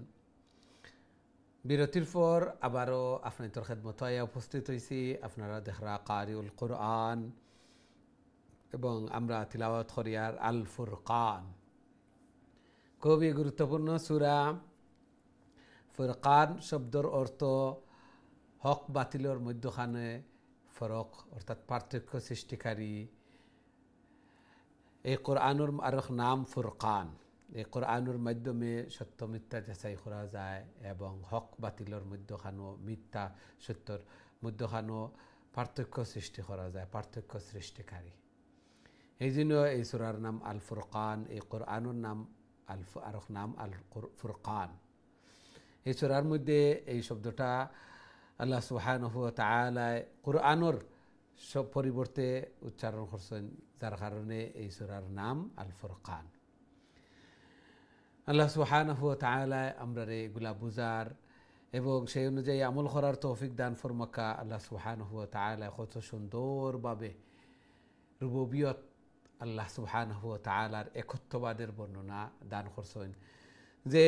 বিরতির পর আবারও আপনাদের খেদমতে উপস্থিত হয়েছি আপনারা দেখরা কারিউল কোরআন এবং আমরা তিলাওয়াত করিয়ার আল ফুরকান খুবই গুরুত্বপূর্ণ সূরা ফুরকান শব্দর অর্থ হক বাতিলের মধ্যখানে ফরক অর্থাৎ পার্থক্য সৃষ্টিকারী। এই কোরআনের আরেক নাম ফুরকান। এই কোরআনের মাধ্যমে সত্য মিথ্যা যাচাই করা যায় এবং হক বাতিলের মধ্যখানো মিথ্যা সত্যর মধ্যখানো পার্থক্য সৃষ্টি করা যায়, পার্থক্য সৃষ্টিকারী। এই জন্য এই সূরার নাম আল ফুরকান, এই কোরআনের নাম আরেক নাম আল ফুরকান। এই সূরার মধ্যে এই শব্দটা আল্লাহ সুবহানাহু ওয়া তাআলা কোরআনের সব পরিবর্তে উচ্চারণ করছেন, যার কারণে এই সূরার নাম আল ফুরকান। আল্লাহ সুবহানাহু ওয়া তাআলা আমরা এগুলা বুঝার এবং সেই অনুযায়ী আমল করার তৌফিক দান ফরমাকা। আল্লাহ সুবহানাহু ওয়া তাআলা কত সুন্দরভাবে রুবুবিয়ত আল্লাহ সুবহানাহু ওয়া তাআলার একত্ববাদের বর্ণনা দান করছেন, যে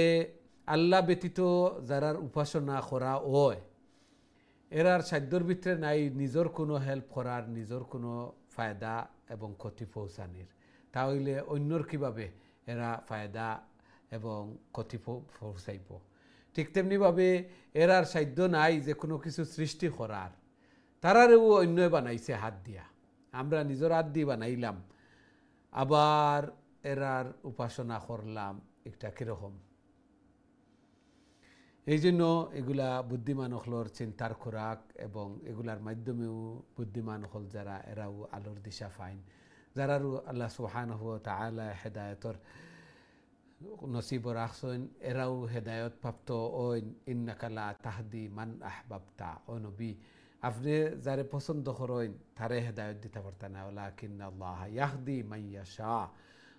আল্লাহ ব্যতীত যারার উপাসনা করা হয় এরার সাধ্যর ভিতরে নাই নিজের কোনো হেল্প করার, নিজের কোনো ফায়দা এবং ক্ষতি পৌঁছানির। তাহলে অন্যর কীভাবে এরা ফায়দা এবং ক্ষতি পৌঁছাইব? ঠিক তেমনিভাবে এরার সাধ্য নাই যে কোনো কিছু সৃষ্টি করার, তারারেও অন্য বানাইছে হাত দিয়া। আমরা নিজের হাত দিয়ে বানাইলাম, আবার এরার উপাসনা করলাম, একটা কীরকম? এই জন্য এগুলা বুদ্ধিমান হলর চিন্তার খোরাক এবং এগুলার মাধ্যমেও বুদ্ধিমান হল যারা, এরাও আলোর দিশা পাইন। যারারও আল্লাহ সুবহানাহু ওয়া তাআলা হেদায়তর নসিব রাখছেন, এরাও হেদায়ত প্রাপ্ত। ওইন ইন্নাকা লা তাহদি মান আহবাবতা, ও নবী আপনি যারে পছন্দ করেন তারে হেদায়ত দিতে পারতেন না, ওয়ালাকিন্নাল্লাহ ইয়াহদি মান ইয়াশা।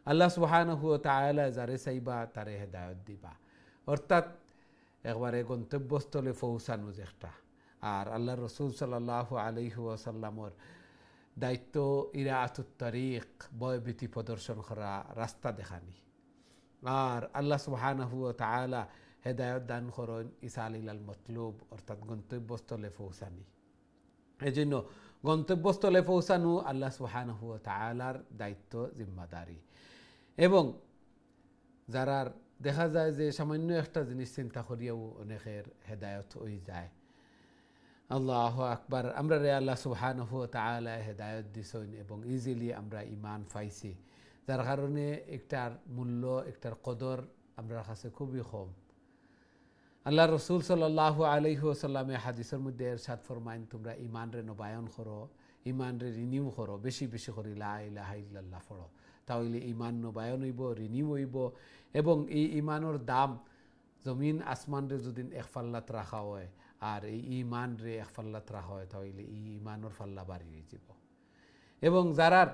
আল্লাহ সুবহানাহু ওয়া তাআলা যারে চাইবা তারে হেদায়ত দিবা। অর্থাৎ একবারে গন্তব্যস্থলে পৌঁছানো একটা। আর আল্লাহ রসুল সাল্লাল্লাহু আলাইহি ওয়াসাল্লামর দায়িত্ব ইরাআতুত তারিক, বয়ভীতি প্রদর্শন করা, রাস্তা দেখানি। আর আল্লাহ সুবহানাহু ওয়া তাআলা হেদায়ত দান করেন ইসাল ইলাল মতলুব, অর্থাৎ গন্তব্যস্থলে পৌঁছানি। এই জন্য গন্তব্যস্থলে পৌঁছানো আল্লাহ সুবহানাহু ওয়া তাআলার দায়িত্ব, জিম্মাদারি। এবং যারার দেখা যায় যে সামান্য একটা জিনিস চিন্তা করিয়াও অনেকের হেদায়ত হয়ে যায়। আল্লাহু আকবার। আমরা রে আল্লাহ সুবহানাহু ওয়া তাআলা হেদায়ত দিছেন এবং ইজিলি আমরা ঈমান পাইছি, যার কারণে একটার মূল্য, একটার কদর আমরা কাছে খুবই কম। আল্লাহ রসুল সাল্লাল্লাহু আলাইহি ওয়াসাল্লামে হাদিসের মধ্যে ইরশাদ ফরমাইন, তোমরা ঈমান রে নবায়ন করো, ঈমান রে রিনিউ করো, বেশি বেশি করে লা ইলাহা ইল্লাল্লাহ পড়ো, তাহলে ঈমান নবায়ন হইব, রিনিউ হইব। এবং এই ঈমানের দাম জমিন আসমান রে যদি এক ফাল্লাত রাখা হয় আর এই ঈমান রে এক ফাল্লাত রাখা হয়, তাহলে এই ঈমানের ফাল্লা বাড়ি হয়ে যাব। এবং যারার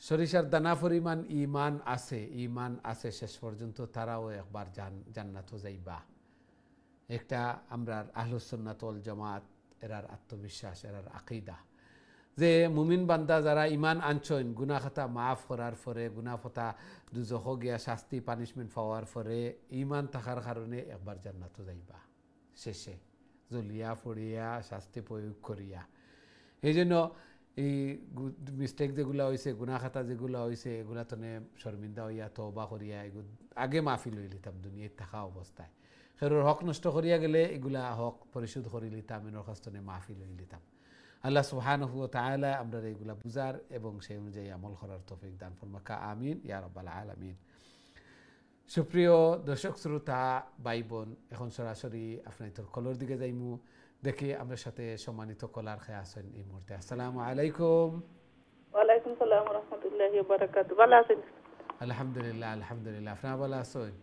সরিষার দানা পরিমাণ ঈমান আছে শেষ পর্যন্ত, তারাও একবার জান্নাত যাইবা। একটা আমরা আহলুস সুন্নাত ওয়াল জামাত এরার আত্মবিশ্বাস, এরার আকীদা, যে মুমিন বান্দা যারা ঈমান আনছেন, গুনাহ খাতা মাফ করার পরে, গুনাহ খাতা দুজখ গিয়া শাস্তি পানিশমেন্ট পাওয়ার পরে ঈমান থাকার কারণে একবার জান্নাত যাইবা, শেষে জ্বলিয়া পড়িয়া শাস্তি প্রয়োগ করিয়া। এই জন্য এই মিস্টেক যেগুলো হয়েছে, গুনাহ খাতা যেগুলো হয়েছে, এগুলা তো শর্মিন্দা হইয়া তওবা করিয়া আগে মাফি লই লিতাম দুনিয়ায় থাকা অবস্থায়। খেরোর হক নষ্ট করিয়া গেলে এগুলা হক পরিশোধ করে লিতাম, এর কাছে মাফি লই লিতাম। আল্লাহ সুবহানাহু ওয়া তাআলা আমরা এগুলা বুঝার এবং সেই অনুযায়ী আমল করার তৌফিক দান ফরমাকা। আমিন ইয়া রাব্বাল আলামিন। সুপ্রিয় দর্শক শ্রোতা ভাই বোন, এখন সরাসরি আপনাদের কলর দিকে যাইমু। দেখি আমার সাথে সম্মানিত কলার খেয়ে আছেন এই মুহূর্তে। আসসালামু আলাইকুম।
ওয়ালাইকুম সালাম ওয়া রাহমাতুল্লাহি ওয়া বারাকাতুহু। ভালো আছেন?
আলহামদুলিল্লাহ, আলহামদুলিল্লাহ। আপনারা ভালো আছেন?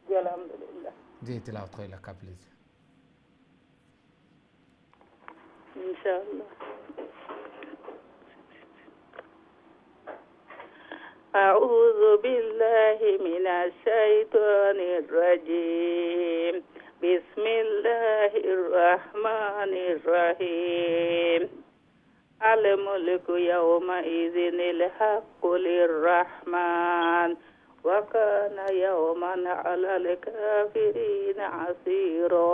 জি আলহামদুলিল্লাহ।
জি, তিলাওয়াত কইলা কা প্লিজ।
ইনশাআল্লাহ। আউযু বিল্লাহি মিনাশ শাইতানির রাজীম। বিসমিল্লাহির রহমানির রহিম। আল মুলকু ইয়াওমা ইযিনিল হাক্কু লির-রাহমান ওয়া কানা ইয়াওমান আলাল কাফিরিনা আসীরা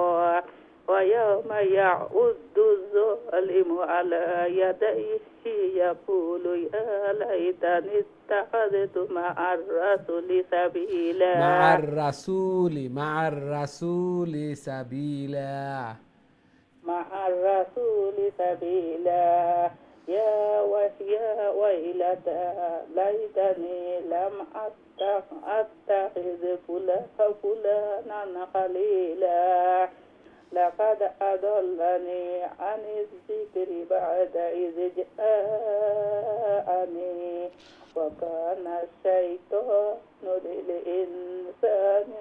ওয়া ইয়াওমা ইয়াউদ্দু যালিমু আলা ইয়াদাইহি
يقول يا ليتني اتخذت مع الرسول سبيلا
مع الرسول سبيلا
مع الرسول سبيلا يا ويلتى ليتني لم أتخذ فلانا خليلا لقد أضلني عن الذكر بعد إذ جاءني وكان الشيطان للإنسان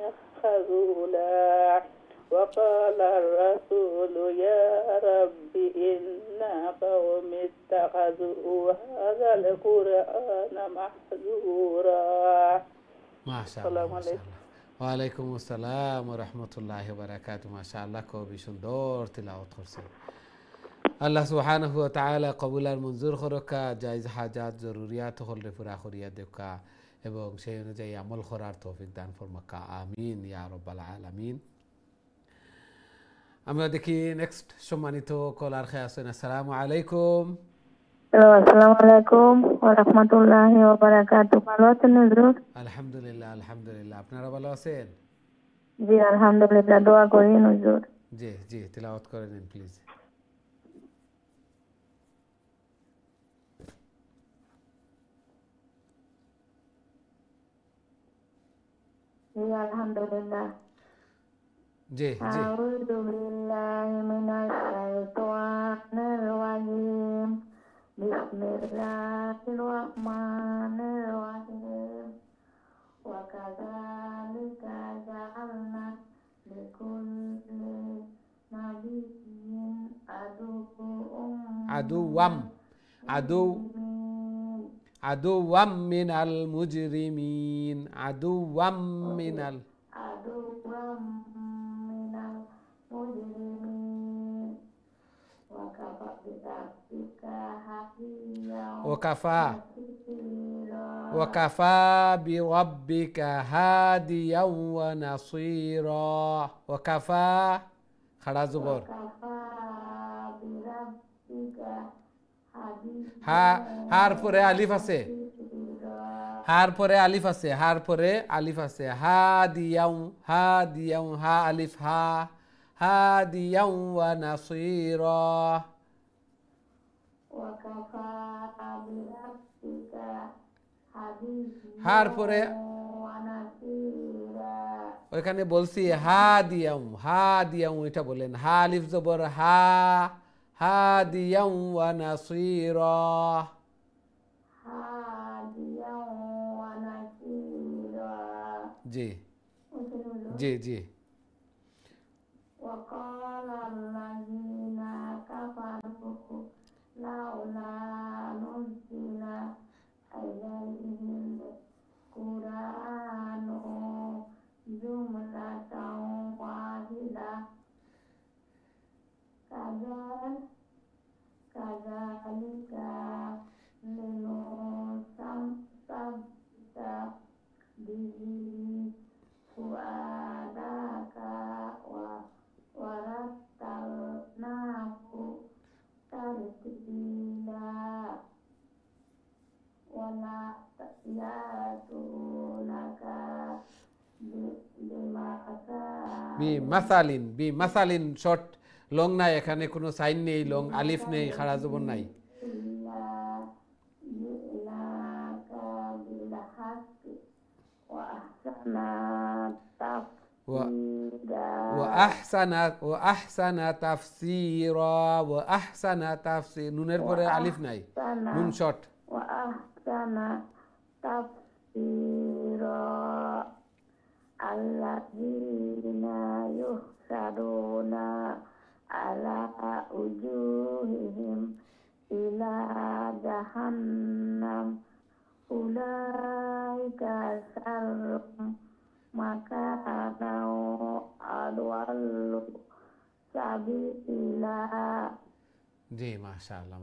خذولا وقال الرسول يا رب إن قوم اتخذوا هذا القرآن محجورا.
ما شاء الله ওয়ালাইকুম আসসালাম ওয়া রাহমাতুল্লাহি ওয়া বারাকাতুহু মাশাআল্লাহ খুবই সুন্দর তিলাওয়াত করছেন আল্লাহ সুবহানাহু ওয়া তাআলা কবুল আর মঞ্জুর করকা জায়েজ হাজাত জরুরিয়াত হলরে পুরা করিয়া দেখা এবং সেই অনুযায়ী আমল করার তৌফিক দান ফরমাকা আমিন ইয়া রাব্বাল আলামিন আমরা দেখি নেক্সট সম্মানিত কলার খেয়ে আছেন আসসালামু আলাইকুম
আসসালামু আলাইকুম ওয়া রাহমাতুল্লাহি ওয়া বারাকাতুহু ভালো আছেন হুজুর
আলহামদুলিল্লাহ আলহামদুলিল্লাহ আপনারা ভালো আছেন
জি আলহামদুলিল্লাহ দোয়া করেন হুজুর
জি জি তেলাওয়াত করে নিন প্লিজ
জি আলহামদুলিল্লাহ
জি জি
আউযু বিল্লাহি মিনাশ শাইতানির রাজিম বিসমিল্লাহির রহমানির রহিম ওয়া কাযালিকা জাআলনা লিকুল্লি নাবিয়্যিন আদুওয়াম মিনাল মুজরিমিন وكفى بربك هاديا ونصيرا وكفى خڑا زبر হার পরে আলিফ আছে হাদিয়াউ হা আলিফ হাদিয়াউ ওয়া নাসীরা হার পরে ওইখানে বলছি হাদিয়াউ এটা বলেন হা আলিফ জবর হাদিয়াউ ওয়া নাসীরা জি জি জি وقال الذين كفروا لولا نزل عليه القرآن جملة واحدة كذلك لنثبت به فؤادك ورتلناه ترتيلا ولا يأتونك বিমাসালিন শর্ট লং নাই এখানে কোনো সাইন নেই লং আলিফ নেই খাড়া জবর নাই وأحسن تفسيرا নুনের পরে আলিফ নাই নুন শর্ট وأحسن تفسيرا الذين يحشرون على وجوههم إلى جهنم أولئك شر مكانا وأضل سبيلا জি মাশাআল্লাহ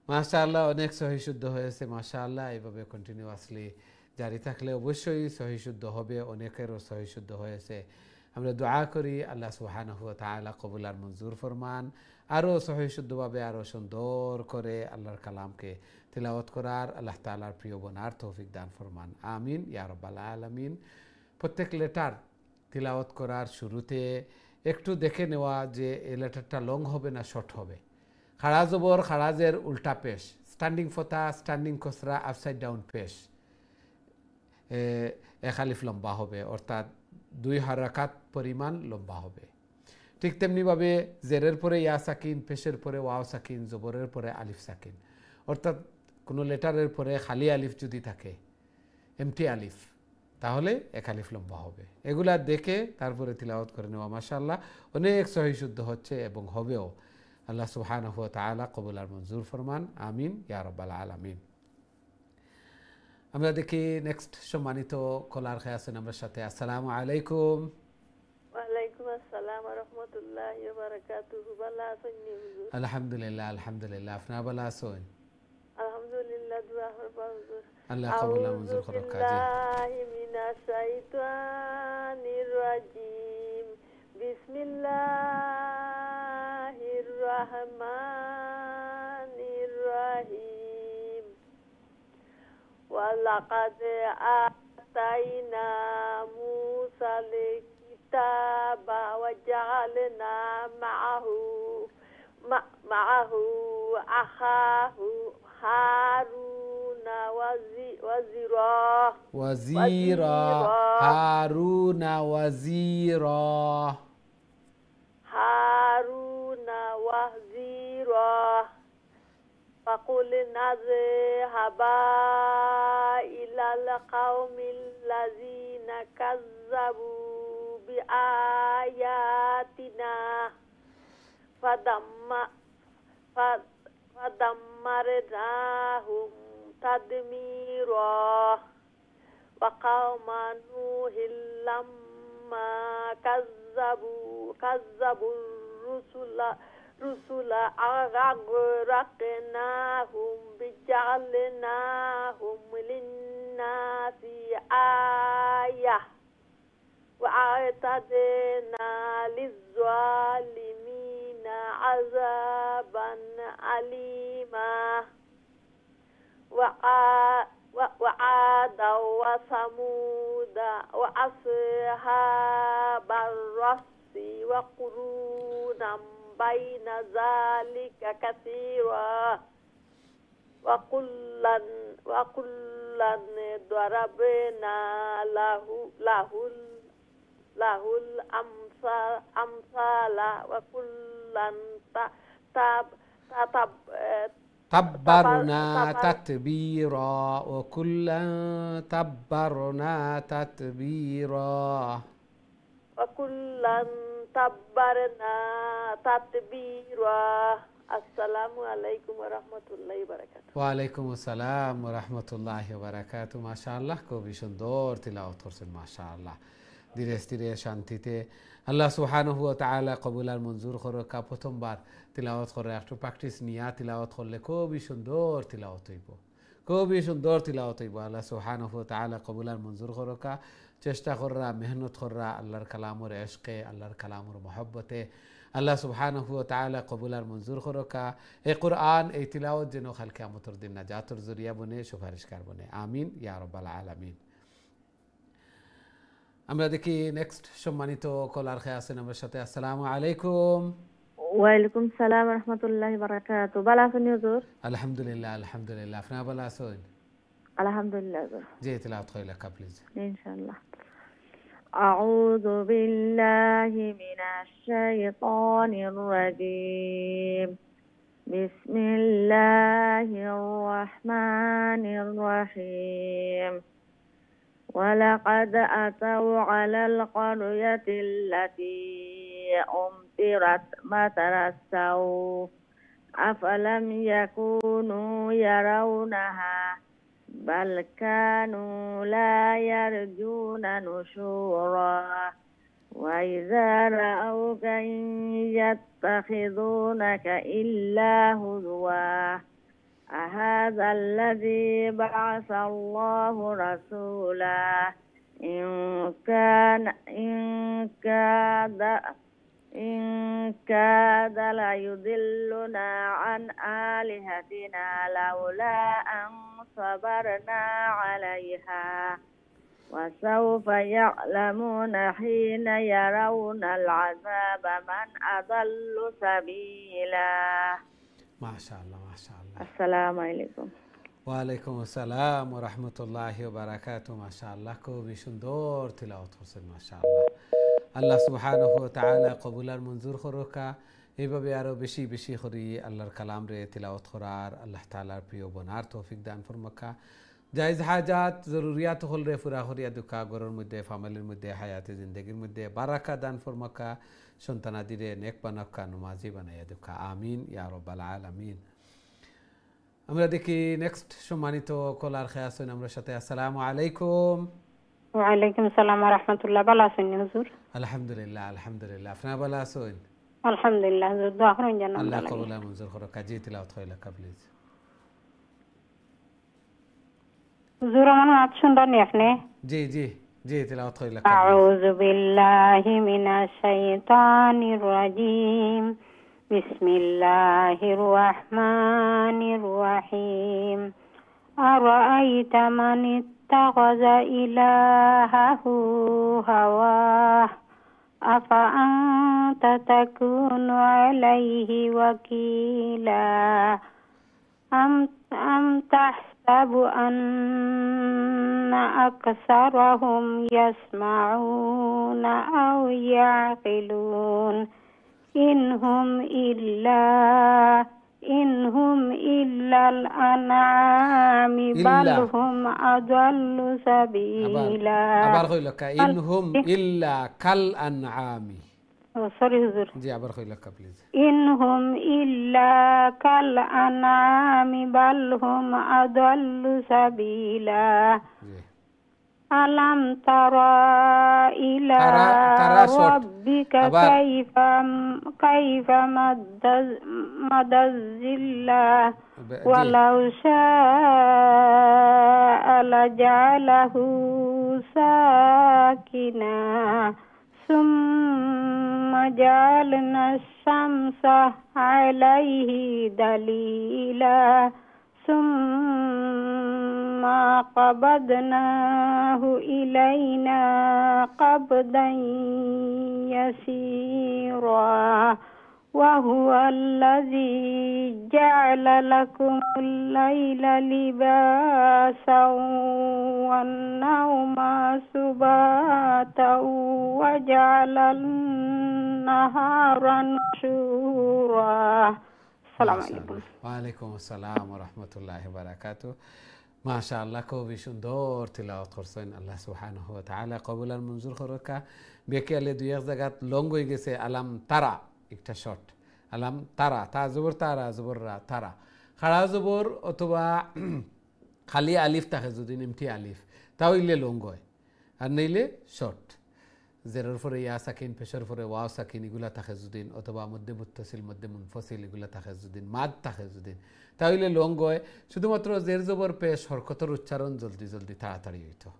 মাশাআল্লাহ অনেক সহি শুদ্ধ হয়েছে মাশাআল্লাহ এইভাবে কন্টিনিউয়াসলি জারি থাকলে অবশ্যই সহি শুদ্ধ হবে অনেকেরও সহি শুদ্ধ হয়েছে
আমরা দোয়া করি আল্লাহ সুবহানাহু ওয়া তাআলা কবুল আর মঞ্জুর ফরমান, আরও সহি শুদ্ধভাবে আরও সুন্দর করে আল্লাহর কালামকে তিলাওয়াত করার আল্লাহ তাআলার প্রিয় বনার তৌফিক দান ফরমান, আমিন ইয়া রাব্বাল আলামিন। প্রত্যেক লেটার তিলাওয়াত করার শুরুতে একটু দেখে নেওয়া যে এই লেটারটা লং হবে না শর্ট হবে। খাড়া জবর খাড়াজের উল্টা পেশ, স্ট্যান্ডিং ফতা স্ট্যান্ডিং কসরা আপসাইড ডাউন পেশ, এক আলিফ লম্বা হবে, অর্থাৎ 2 হারাকাত পরিমাণ লম্বা হবে। ঠিক তেমনিভাবে জেরের পরে ইয়া সাকিন, পেশের পরে ওয়াও সাকিন, জবরের পরে আলিফ সাকিন, অর্থাৎ কোনো লেটারের পরে খালি আলিফ যদি থাকে, এমটি আলিফ, তাহলে এক আলিফ লম্বা হবে। এগুলা দেখে তারপরে তিলাওয়াত করে নেওয়া মাশাআল্লাহ অনেক সহি শুদ্ধ হচ্ছে এবং হবেও। আল্লাহ সুবহানাহু ওয়া তাআলা কবুল আর মঞ্জুর ফরমান, আমিন ইয়া রাব্বাল আলামিন। আমরা দেখি নেক্সট সম্মানিত কলার খেয়ে আছেন আমার সাথে। আসসালামু আলাইকুম।
ওয়ালাইকুম আসসালাম ওয়া রাহমাতুল্লাহি ওয়া বারাকাতুহু। ভালো আছেন হুজুর?
আলহামদুলিল্লাহ আলহামদুলিল্লাহ, আপনারা ভালো আছেন?
আলহামদুলিল্লাহ, দোয়া করবা হুজুর।
আল্লাহ কবুল আর মঞ্জুর করুক।
বিল্লাহি মিনাশ শাইতানির রাজিম। বিসমিল্লাহির রাহমানির রাহিম। ওয়া লাকাদ আতাইনা মুসাল কিতাবা ওয়া জাআলনা মা'আহু আখাহু হারুনা
ওয়াজিরা হারুনা ওয়াজিরা
فقلنا اذهبا إلى القوم الذين كذبوا بآياتنا فدمرناهم تدميرا وقوم نوح لما كذبوا الرسل أغرقناهم وجعلناهم للناس آية وأعتدنا للظالمين عذابا أليما وعادا وثمود وأصحاب الرس وقرونا بين ذلك كثيرا وكلا ضربنا له الأمثال وكلا
تبرنا تتبيرا وكلا تبرنا تتبيرا
وكلا تبرنا تتبيرا আসসালামু আলাইকুম ওয়া রাহমাতুল্লাহি ওয়া বারাকাতুহু।
ওয়া আলাইকুম আসসালাম ওয়া রাহমাতুল্লাহি ওয়া বারাকাতুহু। মাশাআল্লাহ, খুবই সুন্দর তিলাওয়াত করছেন মাশাআল্লাহ। ধীরে ধীরে শান্তিতে আল্লাহ সুবহানাহু ওয়া তাআলা কবুল আর মঞ্জুর করুক। প্রথমবার তিলাওয়াত করে একটু প্র্যাকটিস নিয়ে তিলাওয়াত করলে খুবই সুন্দর তিলাওয়াত হইব, খুবই সুন্দর তিলাওয়াত হইব। আল্লাহ সুবহানাহু ওয়া তাআলা কবুল আর মঞ্জুর করুক। চেষ্টা কররা, মেহনত কররা আল্লাহর কালামর এশকে, আল্লাহর কালামর মহব্বতে আল্লাহ সুবহানাহু ওয়া তাআলা কবুল আর মঞ্জুর করুক। এই কুরআন, এই তিলাওয়াত যেন কাল কিয়ামতের দিন নাজাতের জরিয়া বনে, সুপারিশকার বনে, আমিন ইয়া রাব্বাল আলামিন। আমরা দেখি নেক্সট সম্মানিত কলার খেয়ে আছেন আমার সাথে। আসসালামু আলাইকুম।
ওয়ালাইকুম সালাম ওয়া রাহমাতুল্লাহি ওয়া বারাকাতুহু। ভালো আছেন হুজুর?
আলহামদুলিল্লাহ আলহামদুলিল্লাহ, আপনারা ভালো আছেন?
আলহামদুলিল্লাহ হুজুর।
জি, তিলাওয়াত কইলা প্লিজ।
ইনশাআল্লাহ। أعوذ بالله من الشيطان الرجيم. بسم الله الرحمن الرحيم. ولقد أتوا على القرية التي أمطرت مطر السوء أفلم يكونوا يرونها بل كانوا لا يرجون نشورا وإذا رأوك إن يتخذونك إلا هزوا أهذا الذي بعث الله رسولا إن كان إن كاد ليضلنا عن آلهتنا لولا أن صبرنا عليها وسوف يعلمون حين يرون العذاب من أضل سبيلا.
ما شاء الله ما شاء الله.
السلام عليكم.
ওয়ালাইকুম আসসালাম ওয়া রাহমাতুল্লাহি ওয়া বারাকাতুহু। মাশাআল্লাহ, খুবই সুন্দর তিলাওয়াত করছেন মাশাআল্লাহ। আল্লাহ সুবহানাহু ওয়া তাআলা কবুল আর মঞ্জুর করুকা। এইভাবে আরো বেশি বেশি করে আল্লাহর কালাম রে তিলাওয়াত করার আল্লাহ তাআলার প্রিয় বনার তৌফিক দান ফরমাকা। জায়েজ হাজাত জরুরিয়াত হল রে পুরা করিয়া দুকা, ঘরের মধ্যে ফ্যামিলির মধ্যে হায়াতে জিন্দেগির মধ্যে বারাকা দান ফরমাকা। সন্তানাদিরে নেক বানাকা, নমাজি বানাইয়া দুকা। আমিন ইয়া রাব্বাল আলামিন। আমরা দেখি নেক্সট সম্মানিত কলার খেয়ে আছেন আমার সাথে। আসসালামু আলাইকুম।
ওয়ালাইকুম সালাম ওয়া রাহমাতুল্লাহ। ভালো আছেন হুজুর?
আলহামদুলিল্লাহ আলহামদুলিল্লাহ। আপনারা ভালো আছেন?
আলহামদুলিল্লাহ হুজুর, দোয়া করুন যেন
আল্লাহ কবুল আর মঞ্জুর করুক। কাজী তিলাওয়াত হইলা প্লিজ।
হুজুর আমার নাম শুনলেন আপনি?
জি জি জি, তিলাওয়াত হইলা।
আউযু বিল্লাহি মিনাশ শাইতানির রাজীম। বিসমিল্লাহির রহমানির রহিম। আরাআইতা মান ইত্তাখাযা ইলাহাহু হাওয়াহ আফা আনতা তাকুনু আলাইহি ওয়াকিলা আম তাহসাবু আন্না আকসারাহুম ইয়াসমাউনা আও ইয়াকিলুন ইনহুম ইল্লাল আনআমি বাল হুম আযাল্লু সাবিলা।
আবার কইলা কা ইনহুম ইল্লা কাল আনআমি।
সরি হুজুর।
জি আবার কইলা কা প্লিজ।
ইনহুম ইল্লা কাল আনআমি বাল হুম আযাল্লু সাবিলা। জি। আলাম তারা ইলা রাব্বিকা কাইফা মাদাজ্জিল্লা ওয়ালাউ শাআ লাজালাহু সাকিনা সুম্মা জাআলনা শামসা আলাইহি দালিলা সুম্মা قبضناه إلينا قبضا يسيرا وهو الذي جعل لكم الليل لباسا والنوم سباتا وجعل النهار نشورا. السلام عليكم.
ওয়ালাইকুম আসসালাম ওয়া রাহমাতুল্লাহি ওয়া বারাকাতুহু। মাশাআল্লাহ, খুবই সুন্দর তিলাওয়াত করছেন। আল্লাহ সুবহানাহু ওয়া তাআলা কবুল আর মঞ্জুর করুকা। বেকিয়ালে দুই এক জায়গাত লং হয়ে গেছে আলাম তারা, একটা শর্ট আলাম তারা, তা জবর তারা জবর রা তারা, খাড়া জবর অথবা খালি আলিফ থাকে যদি নিমটি আলিফ, তাও ইলে লং হয় আর নইলে শর্ট। জেরের পরে ইয়া সাকিন, পেশার পরে ওয়াও সাকিন এগুলা থাকে যদিন, অথবা মধ্যে মুত্তাসিল মধ্যে মুনফসিল এগুলা থাকে যদিন, মাদ থাকে যদিন, তাহলে লং হয়। শুধুমাত্র জের জবর পেশ হরকতের উচ্চারণ জলদি জলদি তাড়াতাড়ি হইতো।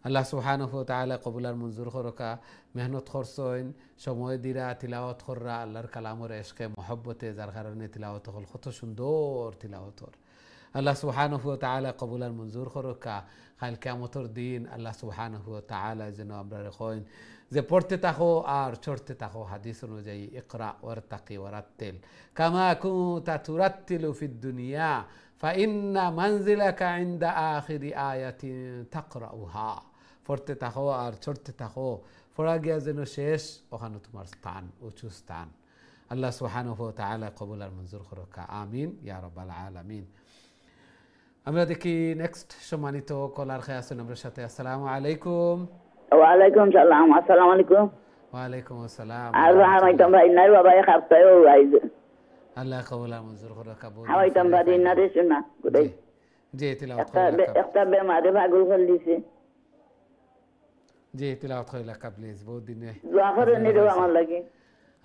আল্লাহ সুবহানাহু ওয়া তাআলা কবুল আর মঞ্জুর করুকা। মেহনত করছেন, সময় দিরা তিলাওয়াত কররা আল্লাহর কালামর এশকে মহব্বতে, যার কারণে তিলাওয়াত হল কত সুন্দর তিলাওয়াত। আল্লাহ সুবহানাহু ওয়া তাআলা কবুল আর মঞ্জুর করুকা। কাল কিয়ামতের দিন আল্লাহ সুবহানাহু ওয়া তাআলা যেন আমরা কইন যে পড়তে থাকো আর চড়তে থাকো। হাদিস অনুযায়ী ইকরা ওয়ারতাকি ওয়ারাত্তিল কামা কুনতা তুরাত্তিলু ফিদ দুনিয়া ফাইন্না মানজিলাকা ইনদা আখিরি আয়াতিন তাকরাউহা। পড়তে থাকো আর চড়তে থাকো, পড়া গিয়া যেন শেষ ওখানে তোমার স্থান, উঁচু স্থান। আল্লাহ সুবহানাহু ওয়া তাআলা কবুল আর মঞ্জুর করুকা। আমিন ইয়া রাব্বাল আলামিন। আমরা দেখি নেক্সট সম্মানিত কলার খেয়ে আছেন আমার সাথে। আসসালামু আলাইকুম।
ওয়ালাইকুম সালাম। আসসালামু আলাইকুম।
ওয়ালাইকুম আসসালাম।
আর হামাইতাম ভাই নাই বাবা এক সপ্তাহে আইজ।
আল্লাহ কবুল আর মঞ্জুর করুক।
হামাইতাম ভাই নারে শোনা গুদাই।
জি তিলাওয়াত কইলা।
একটা বেমারে পাগল করে দিছে।
জি তিলাওয়াত কইলা প্লিজ। বহুত দিনে
দোয়া করে নিও আমার লাগি।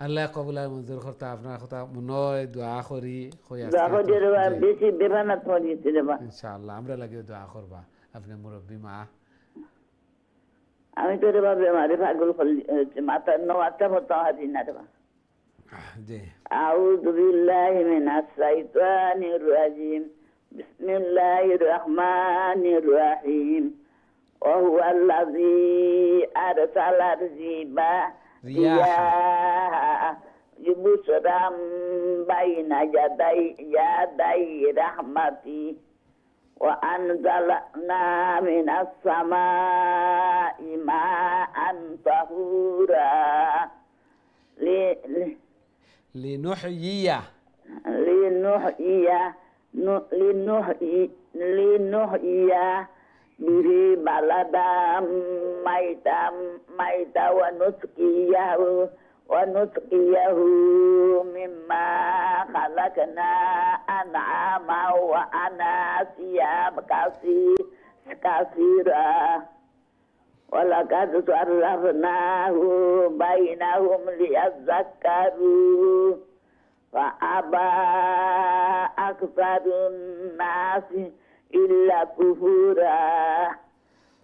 আল্লাহ কবুল আর মঞ্জুর করতে আপনার কথা মনয় দোয়া করি কই আছে।
দোয়া করে বেশি বেবানাত পড়িতে দেবা
ইনশাআল্লাহ। আমরা লাগে দোয়া করবা। আপনি মুরব্বি মা
আমি তো রে বাবা বেমারে পাগল করলি মাথা মাথা মতো হারি না রে বাবা
জি
আউযু বিল্লাহি মিনাশ শাইতানির রাজিম বিসমিল্লাহির রহমানির রহিম ওয়া হুয়াল্লাযী আরসালা রিয়াহা yubusram bayna yaday rahmati wa anzalna minas samaa'i ma'an tahura
linuhyiya
bihi baladam maita wa nusqiyahu mimma khalaqna an'ama wa anasiya kasira walaqad sarrafnahu bainahum liyadhakkaru wa aba aktsarun nasi illa kufura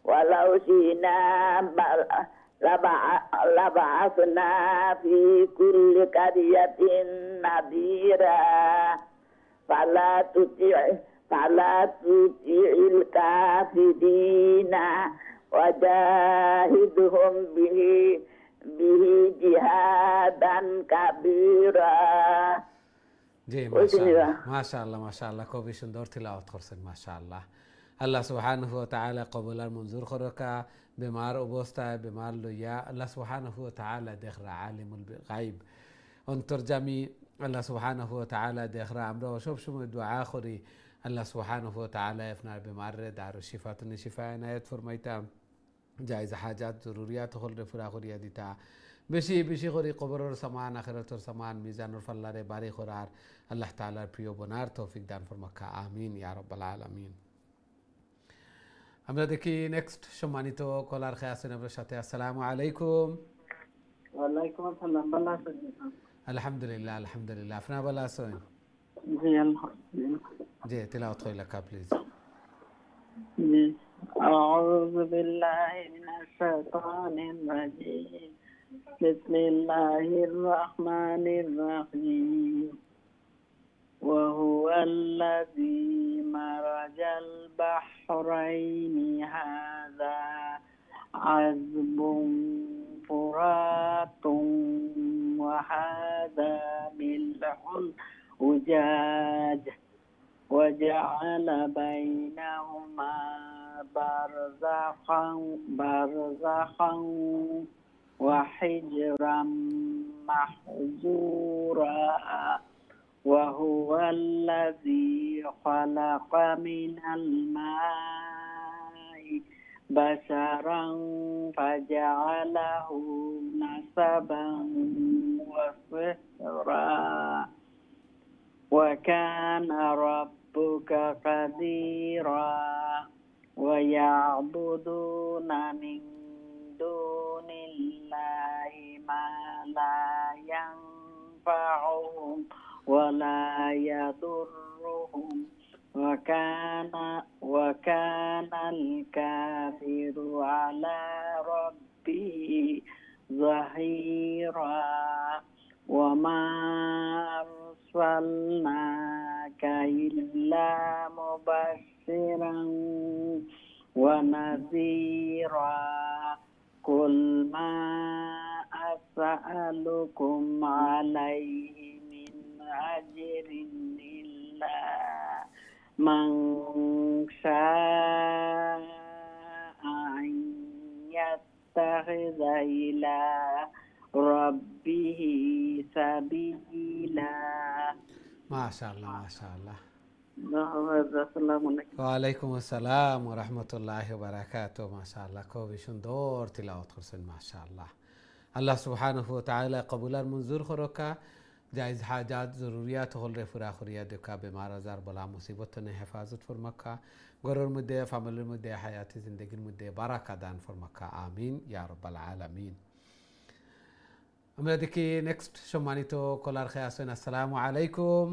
walau shina laba'athna fi kulli qaryatin nadira fala tuti'il kafirina wajahidhum bihi jihadan kabira
জি মাশাআল্লাহ খুবই সুন্দর তিলাওয়াত করছেন মাশাআল্লাহ আল্লাহ সুবহানাহু ওয়া তাআলা কবুল আর মঞ্জুর করকা বেমার অবস্থায় বেমার লইয়া আল্লাহ সুবহানাহু ওয়া তাআলা দেখরা আলিমুল গায়ব অন্তর্যামী আল্লাহ সুবহানাহু ওয়া তাআলা দেখরা আমরা সব সময় দোয়া করি আল্লাহ সুবহানাহু ওয়া তাআলা আপনার বেমারে দারু শিফাতুন শিফা ইনায়াত ফরমাইতা জায়েজ হাজাত জরুরিয়াত হল রে পুরা করিয়া দিতা বেশি বেশি করে কবরের সামান আখিরাতের সামান মিজানুর ফাল্লারে বাড়ি করার আল্লাহ তাআলার প্রিয় বনার তৌফিক দান ফরমাক্কা আমিন ইয়া রাব্বাল আলামিন। আমরা দেখি নেক্সট সম্মানিত কলার খেয়ে আছেন আপনার সাথে। আসসালামু আলাইকুম।
ওয়ালাইকুম আসসালাম। ভালো আছেন?
আলহামদুলিল্লাহ আলহামদুলিল্লাহ। আপনারা ভালো আছেন?
জি আলহামদুলিল্লাহ।
জি তিলাওয়াত কইলাকা প্লিজ।
জি আউযু বিল্লাহি মিনাশ শাইতানির রাজিম বিসমিল্লাহির রহমানির রহিম ওয়া হুয়াল্লাযী মারাজাল বাহরাইনি হাযা আযবুন ফুরাতুন ওয়া হাযা মিলহুন উজাজ ওয়া জা'আলা বাইনাহুমা বারযাখান ওয়া হিজরাম মাহজুরা ওয়া হুয়াল্লাযী খালাকা মিনাল মাই বাশারান ফাজআলাহু নাসাবান ওয়া সিহরা ওয়া কানা রাব্বুকা কাদিরা ওয়া ইয়া'বুদুনা মিন দুনিল্লাহি মা লা ينفعهم ولا يضرهم وكان الكافر على ربه ظهيرا وما أرسلناك إلا مبشرا ونذيرا قل ما أسألكم عليه من أجر إلا من شاء أن يتخذ إلى ربه سبيلا
ما شاء الله ما شاء الله। ওয়ালাইকুম আসসালাম ওয়া রাহমাতুল্লাহি ওয়া বারাকাতুহু। মাশাআল্লাহ খুবই সুন্দর তিলাওয়াত করছেন মাশাআল্লাহ। আল্লাহ সুবহানাহু ওয়া তাআলা কবুল আর মঞ্জুর করকা জায়েজ হাজাত জরুরিয়াত হল রে পুরা করিয়া দেখা বেমার আজার বলা মুসিবত নে হেফাজত ফরমাক্কা ঘরের মধ্যে ফ্যামিলির মধ্যে হায়াতি জিন্দেগির মধ্যে বারাকা দান ফরমাক্কা আমিন ইয়া রাব্বাল আলামিন। আমরা দেখি নেক্সট সম্মানিত কলার খেয়ে আছেন। আসসালামু আলাইকুম।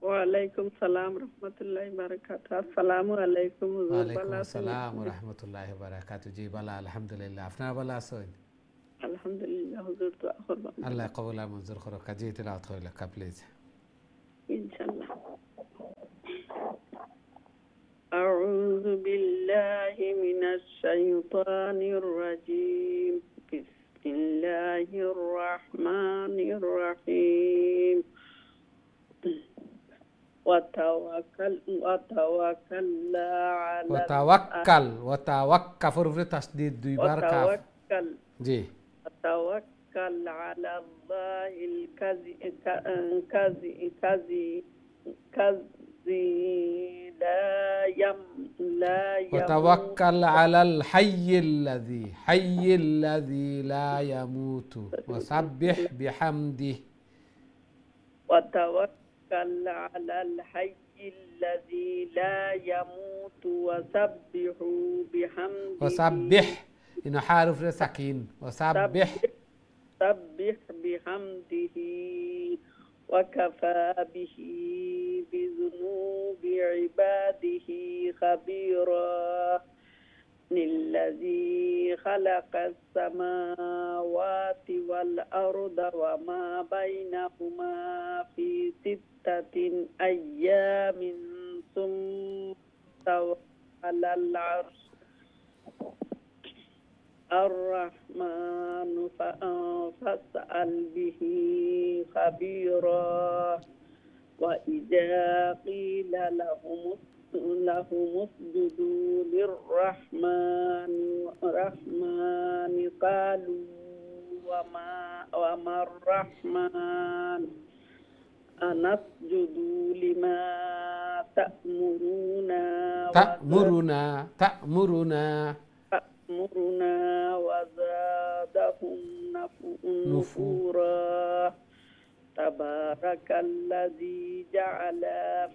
وعليكم السلام ورحمة الله وبركاته. السلام عليكم.
ওয়ালাইকুম আসসালাম ওয়া রাহমাতুল্লাহি ওয়া বারাকাতু। জি বালা আলহামদুলিল্লাহ, আপনারা ভালো আছেন?
الحمد لله. حضور دعاء قربان
আল্লাহ কবুল আর মঞ্জুর করুক। জি তিলাওয়াত হইল কা প্লিজ।
إن شاء الله. أعوذ بالله من الشيطان الرجيم. بسم الله الرحمن الرحيم. وتوكل على
ওয়াতাওয়াক্কাল উপরে তাসদীদ দুইবার কাফ।
وتوكل
জি
وتوكل على الله لا
وتوكل على الحي الذي لا يموت وسبح بحمده.
وتوكل على الحي الذي لا يموت بحمده.
وسبح إنه حرف سكين. وسبح
بحمده وكفى به بذنوب عباده خبيرا. الذي خلق السماوات والأرض وما بينهما في 6 أيام ثم استوى على العرش. الرحمن فاسأل به خبيرا. وإذا قيل لهم اسجدوا للرحمن قالوا وما الرحمن أنسجد لما تأمرنا وزادهم نفورا. تبارك الذي جعل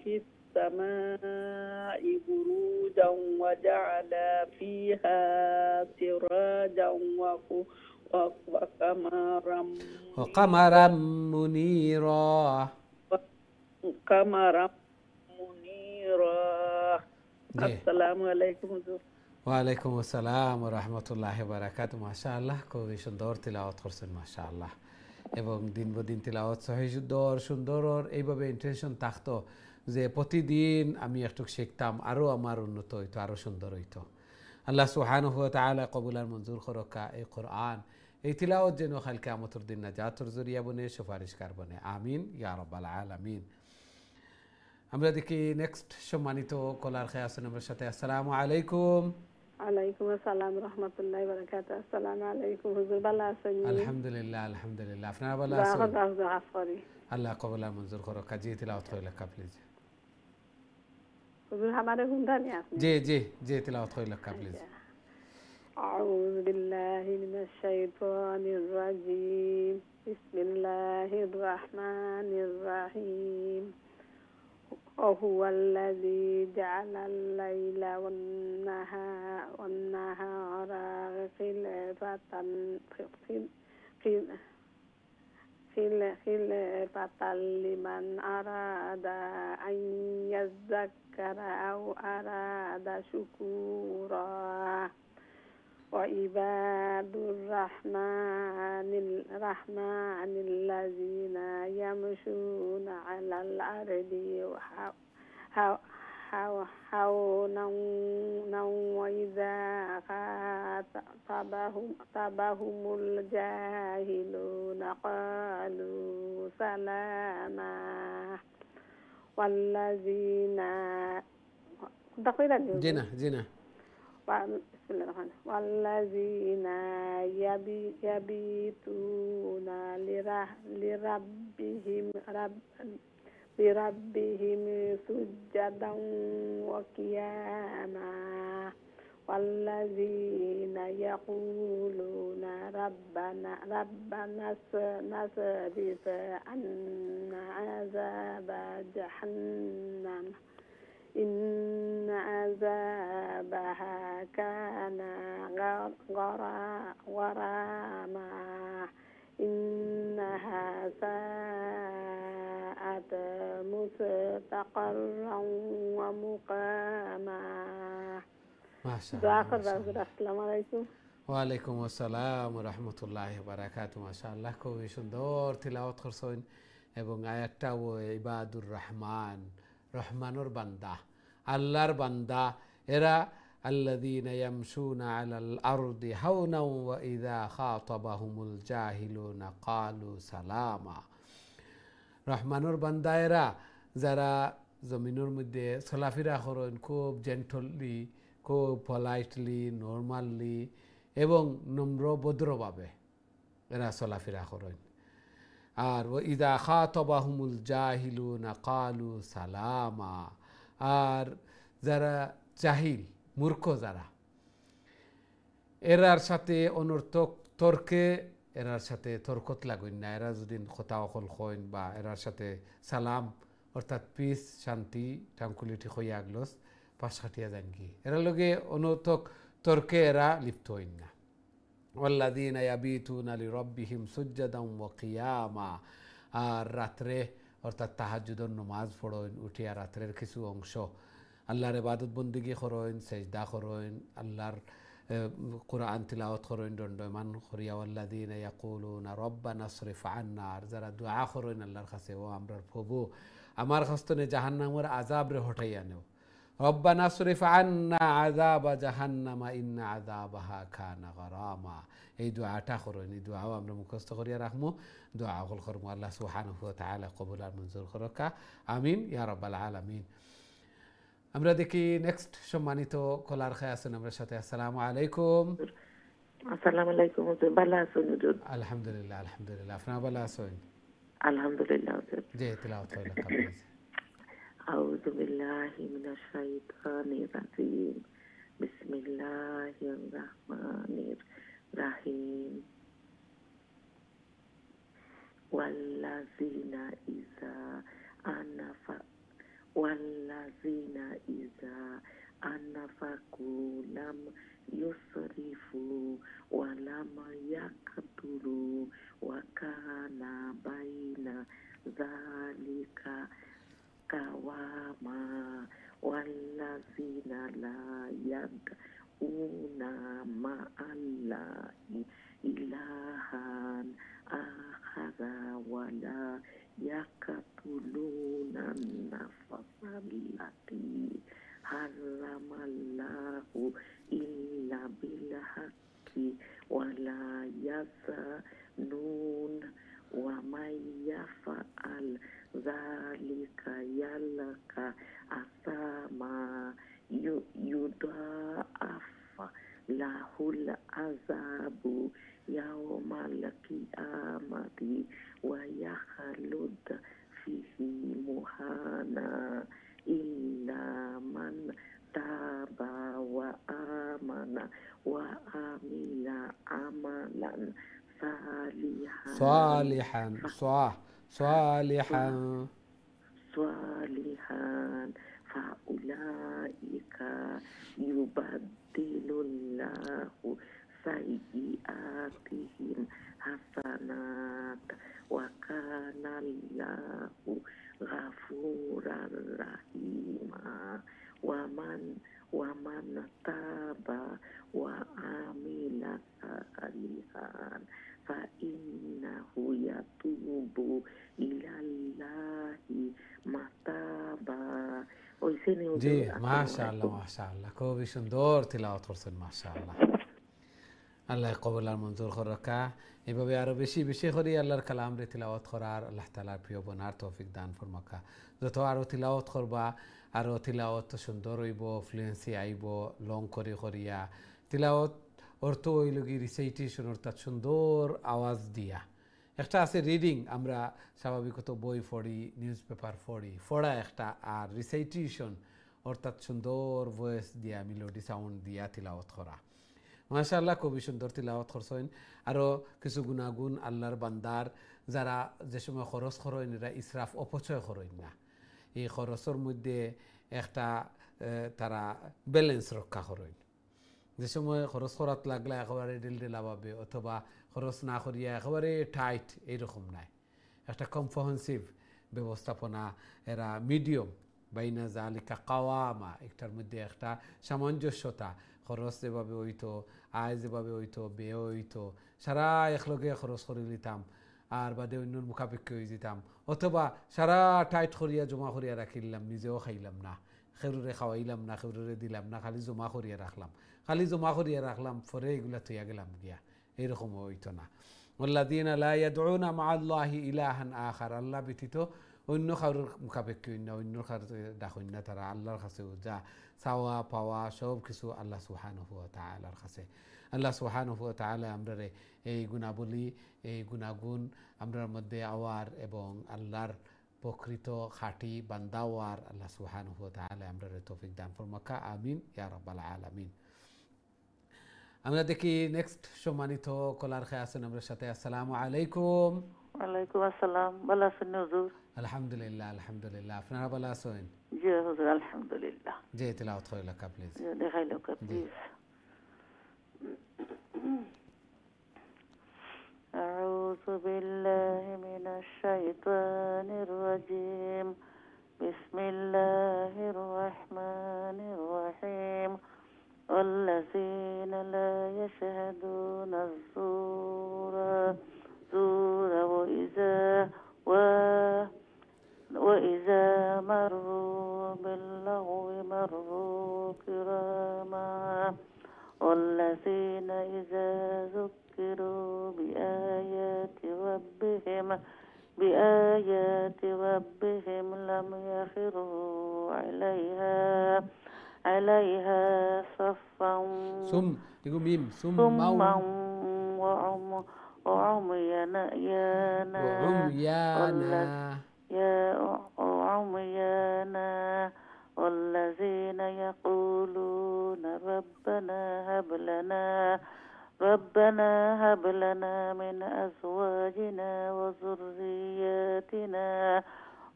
في السماء بروجا وجعل فيها سراجا
وقمرا منيرا.
السلام عليكم.
ওয়ালাইকুম আসসালাম ওয়া রাহমাতুল্লাহি ওয়া বারাকাতুহু। মাশাআল্লাহ, খুবই সুন্দর তিলাওয়াত করছেন মাশাআল্লাহ। এবং দিন বদিন তিলাওয়াত সহি সুন্দর এইভাবে ইন্টেনশন থাকতো যে প্রতিদিন আমি একটু শিখতাম, আরও আমার উন্নত হইতো, আরও সুন্দর হইতো। আল্লাহ সুবহানাহু ওয়া তাআলা কবুল আর মঞ্জুর করুকা এই কোরআন, এই তিলাওয়াত যেন কাল কিয়ামতের দিন নাজাতের জরিয়া বনে, সুপারিশকার বনে। আমিন ইয়া রাব্বাল আলামিন। আমরা দেখি নেক্সট সম্মানিত কলার খেয়ে আছেন আমার সাথে। আসসালামু আলাইকুম।
ওয়ালাইকুম আসসালাম রাহমাতুল্লাহি ওয়া বারাকাতুহু। আসসালামু আলাইকুম হুজুর, ভালো আছেন?
আলহামদুলিল্লাহ আলহামদুলিল্লাহ, আপনারা ভালো আছেন? আল্লাহ কবুল আর মঞ্জুর করুক। কাজী তিলাওয়াত হইল কা প্লিজ।
হুজুর আমারে হুন্দানি আছে?
জি তিলাওয়াত হইল কা প্লিজ।
أعوذ بالله من الشيطان الرجيم. بسم الله الرحمن الرحيم. وهو الذي جعل الليل والنهار خلفة لمن أراد أن يذكر أو أراد شكورا. وعباد الرحمن الذين يمشون على الأرض هونا وإذا خاطبهم الجاهلون قالوا سلاما. والذين
جنا
بسم الله الرحمن الرحيم. والذين يبيتون لربهم سجدا وقياما. والذين يقولون ربنا اصرف عنا عذاب جهنم إن عذابها كان غراما إنها ساءت الصلاة مستقرا ومقاما.
ما شاء
دعاء
الله
করবেন। আসসালামু আলাইকুম।
ওয়ালাইকুম আসসালাম ওয়া রাহমাতুল্লাহি ওয়া বারাকাতুহু। মাশাআল্লাহ খুবই সুন্দর তিলাওয়াত করছেন এবং আয়াতটাও ইবাদুর রহমান, রহমানুর বান্দা, আল্লাহর বান্দা এরা আল্লাযীনা ইয়ামশুনা আলাল আরদি হাওনা ওয়া ইযা খাতাবাহুমুল জাহিলুনা ক্বালু সালামা। রহমানুর বান্দা এরা যারা জমিনের মধ্যে চলাফেরা করেন খুব জেন্টলি, খুব পলাইটলি, নর্মালি এবং নম্র ভদ্রভাবে এরা চলাফেরা করেন। আর ইদা খাতাবাহুমুল জাহিলুনা ক্বালু সালামা। আর যারা জাহিল, মূর্খ যারা, এরার সাথে অনর্থক তর্কে এরার সাথে তর্কত লাগুন না। এরা যদি কথা অকল কইন বা এরার সাথে সালাম অর্থাৎ পিস, শান্তি, ট্রাঙ্কুলিটি হইয়া আগলস পাশ কাটিয়া যান কি এরা লগে অনর্থক তর্কে এরা লিপ্ত হইন না। ওয়াল্লাযীনা ইয়াবিতুনা লিরাব্বিহিম সুজদান ওয়া কিয়ামা। আর রাত্রে অর্থাৎ তাহাজ্জুদের নামাজ পড়েন, উঠিয়া রাত্রের কিছু অংশ আল্লাহর ইবাদত বন্দেগী করেন, সেজদা করেন, আল্লাহর কোরআন তিলাওয়াত করেন, দণ্ডমান করিয়া। ওয়াল্লাযীনা ইয়াকুলুনা রব্বানা সরিফ আন্না। আর যারা দোয়া করেন আল্লাহর কাছে, ও আমরার প্রভু আমার হস্তনে জাহান্নামের আযাব রে হটাইয়া নেও। রব্বানা সরিফ আন্না আযাবা জাহান্নামা ইন্না আযাবাহা কানা গরামা। এই দোয়াটা করেন, এই দোয়াও আমরা মুখস্থ করিয়া রাখবো, দোয়া হল করবো। আল্লাহ সুবহানাহু ওয়া তাআলা কবুল আর মঞ্জুর করকা, আমিন ইয়া রাব্বাল আলামিন। আমরা দেখি নেক্সট সম্মানিত কলার খায় আছেন আমার সাথে। আসসালামু আলাইকুম।
আসসালামু আলাইকুম। ভালো আছেন?
আলহামদুলিল্লাহ, আলহামদুলিল্লাহ। আপনারা ভালো আছেন?
আলহামদুলিল্লাহ।
জি, তিলাওয়াত হইল কাবুল।
আউযু বিল্লাহি মিনাশ শাইতানির রাজিম। বিসমিল্লাহির রাহমানির রাহিম। ওয়াল্লাযিনা ইযা আনফাকু লাম ইউসরিফু ওয়া লাম ইয়াকতুরু ওয়া কানা বাইনা যালিকা কাওয়ামা। ওয়াল্লাযিনা লা ইয়াদউনা মা'আল্লাহি ইলাহান আখারা ওয়া লা ইয়াকতুলুনা নাফসাল্লাতী হারামাল্লাহু ইল্লা বিল হাক্কি ওয়া লা ইয়াজনুন ওয়া মান ইয়াফআল যালিকা ইয়ালকা আসামা ইউদাআফ লাহুল আযাবু ইয়াওমাল কিয়ামাতি ওয়া ইয়াখলুদ ফিহি মুহানা ইল্লা মান তাবা ওয়া আমানা ওয়া আমিলা আমালান صالحا فأولئك يبدلullahu sayyi'atihim hasanat wa kana Allahu ghafurar rahima. wa man taba wa amila salihan fa innahu yatubu ilallahi mataba.
জি, মাশাআল্লাহ মাশাআল্লাহ, খুবই সুন্দর তিলাওয়াত করছেন মাশাআল্লাহ। আল্লাহ কবুল আর মঞ্জুর করকা। এভাবে আরো বেশি বেশি করে আল্লাহর কালাম রে তিলাওয়াত করার আল্লাহ তাআলার প্রিয় বনার তৌফিক দান ফরমাকা। যত আরো তিলাওয়াত করবা আরো তিলাওয়াত সুন্দর হইব, ফ্লুয়েন্সি আইব, লং করে করিয়া তিলাওয়াত অর্থ হইল কি রিসাইটেশন, অর্থাৎ সুন্দর আওয়াজ দিয়া। একটা আছে রিডিং, আমরা স্বাভাবিকত বই পড়ি, নিউজ পেপার পড়া একটা, আর রিসাইটেশন অর্থাৎ সুন্দর ভয়েস দিয়া, মেলোডি সাউন্ড দিয়া তিলাওয়াত করা। মাশাআল্লাহ খুবই সুন্দর তিলাওয়াত করছেন। আরও কিছু গুণাগুণ আল্লাহর বান্দার যারা যে সময় খরচ করেন এরা ইসরাফ অপচয় করেন না। এই খরচের মধ্যে একটা তারা ব্যালেন্স রক্ষা করেন। যে সময় খরচ করাত লাগলে একেবারে ঢিলঢিলাভাবে অথবা খরচ না করিয়া একেবারে টাইট এইরকম নাই, একটা কম্প্রিহেনসিভ ব্যবস্থাপনা এরা মিডিয়াম বাইনা জালিকা কাওয়ামা একটার মধ্যে একটা সামঞ্জস্যতা খরচ যেভাবে হইতো আয় যেভাবে হইতো ব্যয় হইতো সারা একলগে খরচ করে নিতাম আর বাদে অন্যর মুখাপেক্ষি হয়ে যেতাম অথবা সারা টাইট করিয়া জমা করিয়া রাখিলাম নিজেও খাইলাম না খেরুরে খাওয়াইলাম না খেরুরে দিলাম না খালি জমা করিয়া রাখলাম খালি জমা করিয়া রাখলাম পরে এগুলা থইয়া গেলাম গিয়া এরকম হইতো না ওয়াল্লাযীনা লা ইয়াদউনা মা'আল্লাহি ইলাহান আখার আল্লাহ ব্যতীত অন্য কারোর মুখাপেক্ষি অন্য কারোর ডাকইন না তারা আল্লাহর কাছে যা চাওয়া পাওয়া সব কিছু আল্লাহ সুবহানাহু ওয়া তাআলার কাছে আল্লাহ সুবহানাহু ওয়া তাআলা আমরারে এই গুণাবলী এই গুণাগুণ আমরার মধ্যে আওয়ার এবং আল্লাহর প্রকৃত খাঁটি বান্দা হওয়ার আল্লাহ সুবহানাহু ওয়া তাআলা আমরারে তৌফিক দান ফরমাকা আমিন ইয়া রাব্বাল আলামিন। আমরা দেখি নেক্সট সম্মানিত কলার খেয়ে আছেন আমার সাথে। আসসালামু আলাইকুম।
ওয়ালাইকুম আসসালাম। ভালো আছেন হুজুর?
আলহামদুলিল্লাহ আলহামদুলিল্লাহ। আপনারা ভালো আছেন?
জি হুজুর আলহামদুলিল্লাহ।
জি তেলাওয়াত কইলা কা প্লিজ।
জি দেখাইলো কা প্লিজ। আউযু বিল্লাহি মিনাশ শাইতানির রাজীম। বিসমিল্লাহির রহমানির রহিম। والذين لا يشهدون الزور وإذا مروا باللغو مروا كراما والذين إذا ذكروا بآيات ربهم لم يخروا عليها صفا صما وعميانا والذين يقولون ربنا هب لنا من أزواجنا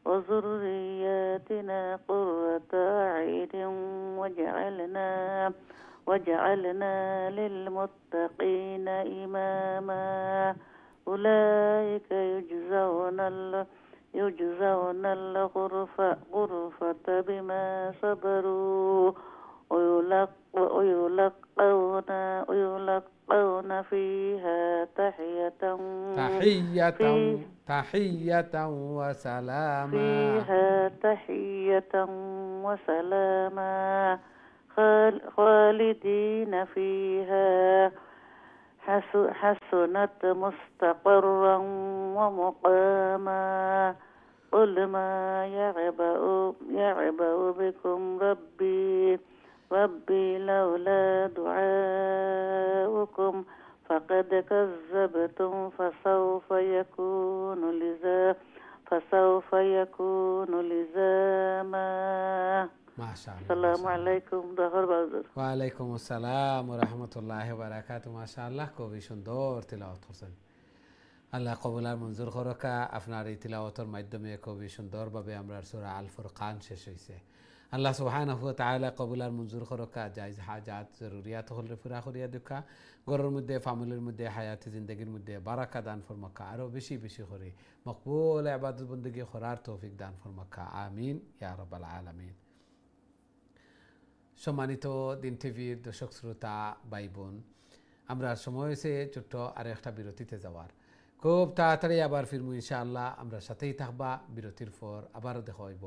وذرياتنا قرة أعين وجعلنا للمتقين إماما أولئك يجزون الغرفة بما صبروا ويلقون فيها تحية وسلاما خالدين فيها حسنت مستقرا ومقاما قل ما يعبأ بكم ربي لولا دعاؤكم فقد كذبتم فسوف يكون لزاما
মাশাআল্লাহ।
আসসালামু আলাইকুম। দহর বাজার।
ওয়া আলাইকুম আসসালাম ওয়া রাহমাতুল্লাহি ওয়া বারাকাতুহু। মাশাআল্লাহ খুবই সুন্দর তিলাওয়াত করছেন। আল্লাহ কবুল আর মঞ্জুর করকা। আপনার এই তিলাওয়াতের মাধ্যমে খুবই সুন্দরভাবে আমরা সূরা আল ফুরকান শেষ হইছে। আল্লাহ সুবহানাহু ওয়া তাআলা কবুল আর মঞ্জুর করকা। জায়েজ হাজাত জরুরিয়াত হলে পুরা করিয়া দেখা ঘরের মধ্যে ফ্যামিলির মধ্যে হায়াতে জিন্দেগির মধ্যে বারাকা দান ফরমাকা। আরো বেশি বেশি করে মকবুল ইবাদত বندگی করার তৌফিক দান ফরমাকা। আমিন ইয়া রাব্বাল আলামিন। সম্মানিত দিন টিভির দর্শক শ্রোতা ভাই বোন, আমরা সময় হয়েছে ছোট্ট আর একটা বিরতিতে যাওয়ার। খুব তাড়াতাড়ি আবার ফিরবো ইনশাআল্লাহ। আমরা সাথেই থাকবা। বিরতির পর আবারও দেখা হইব।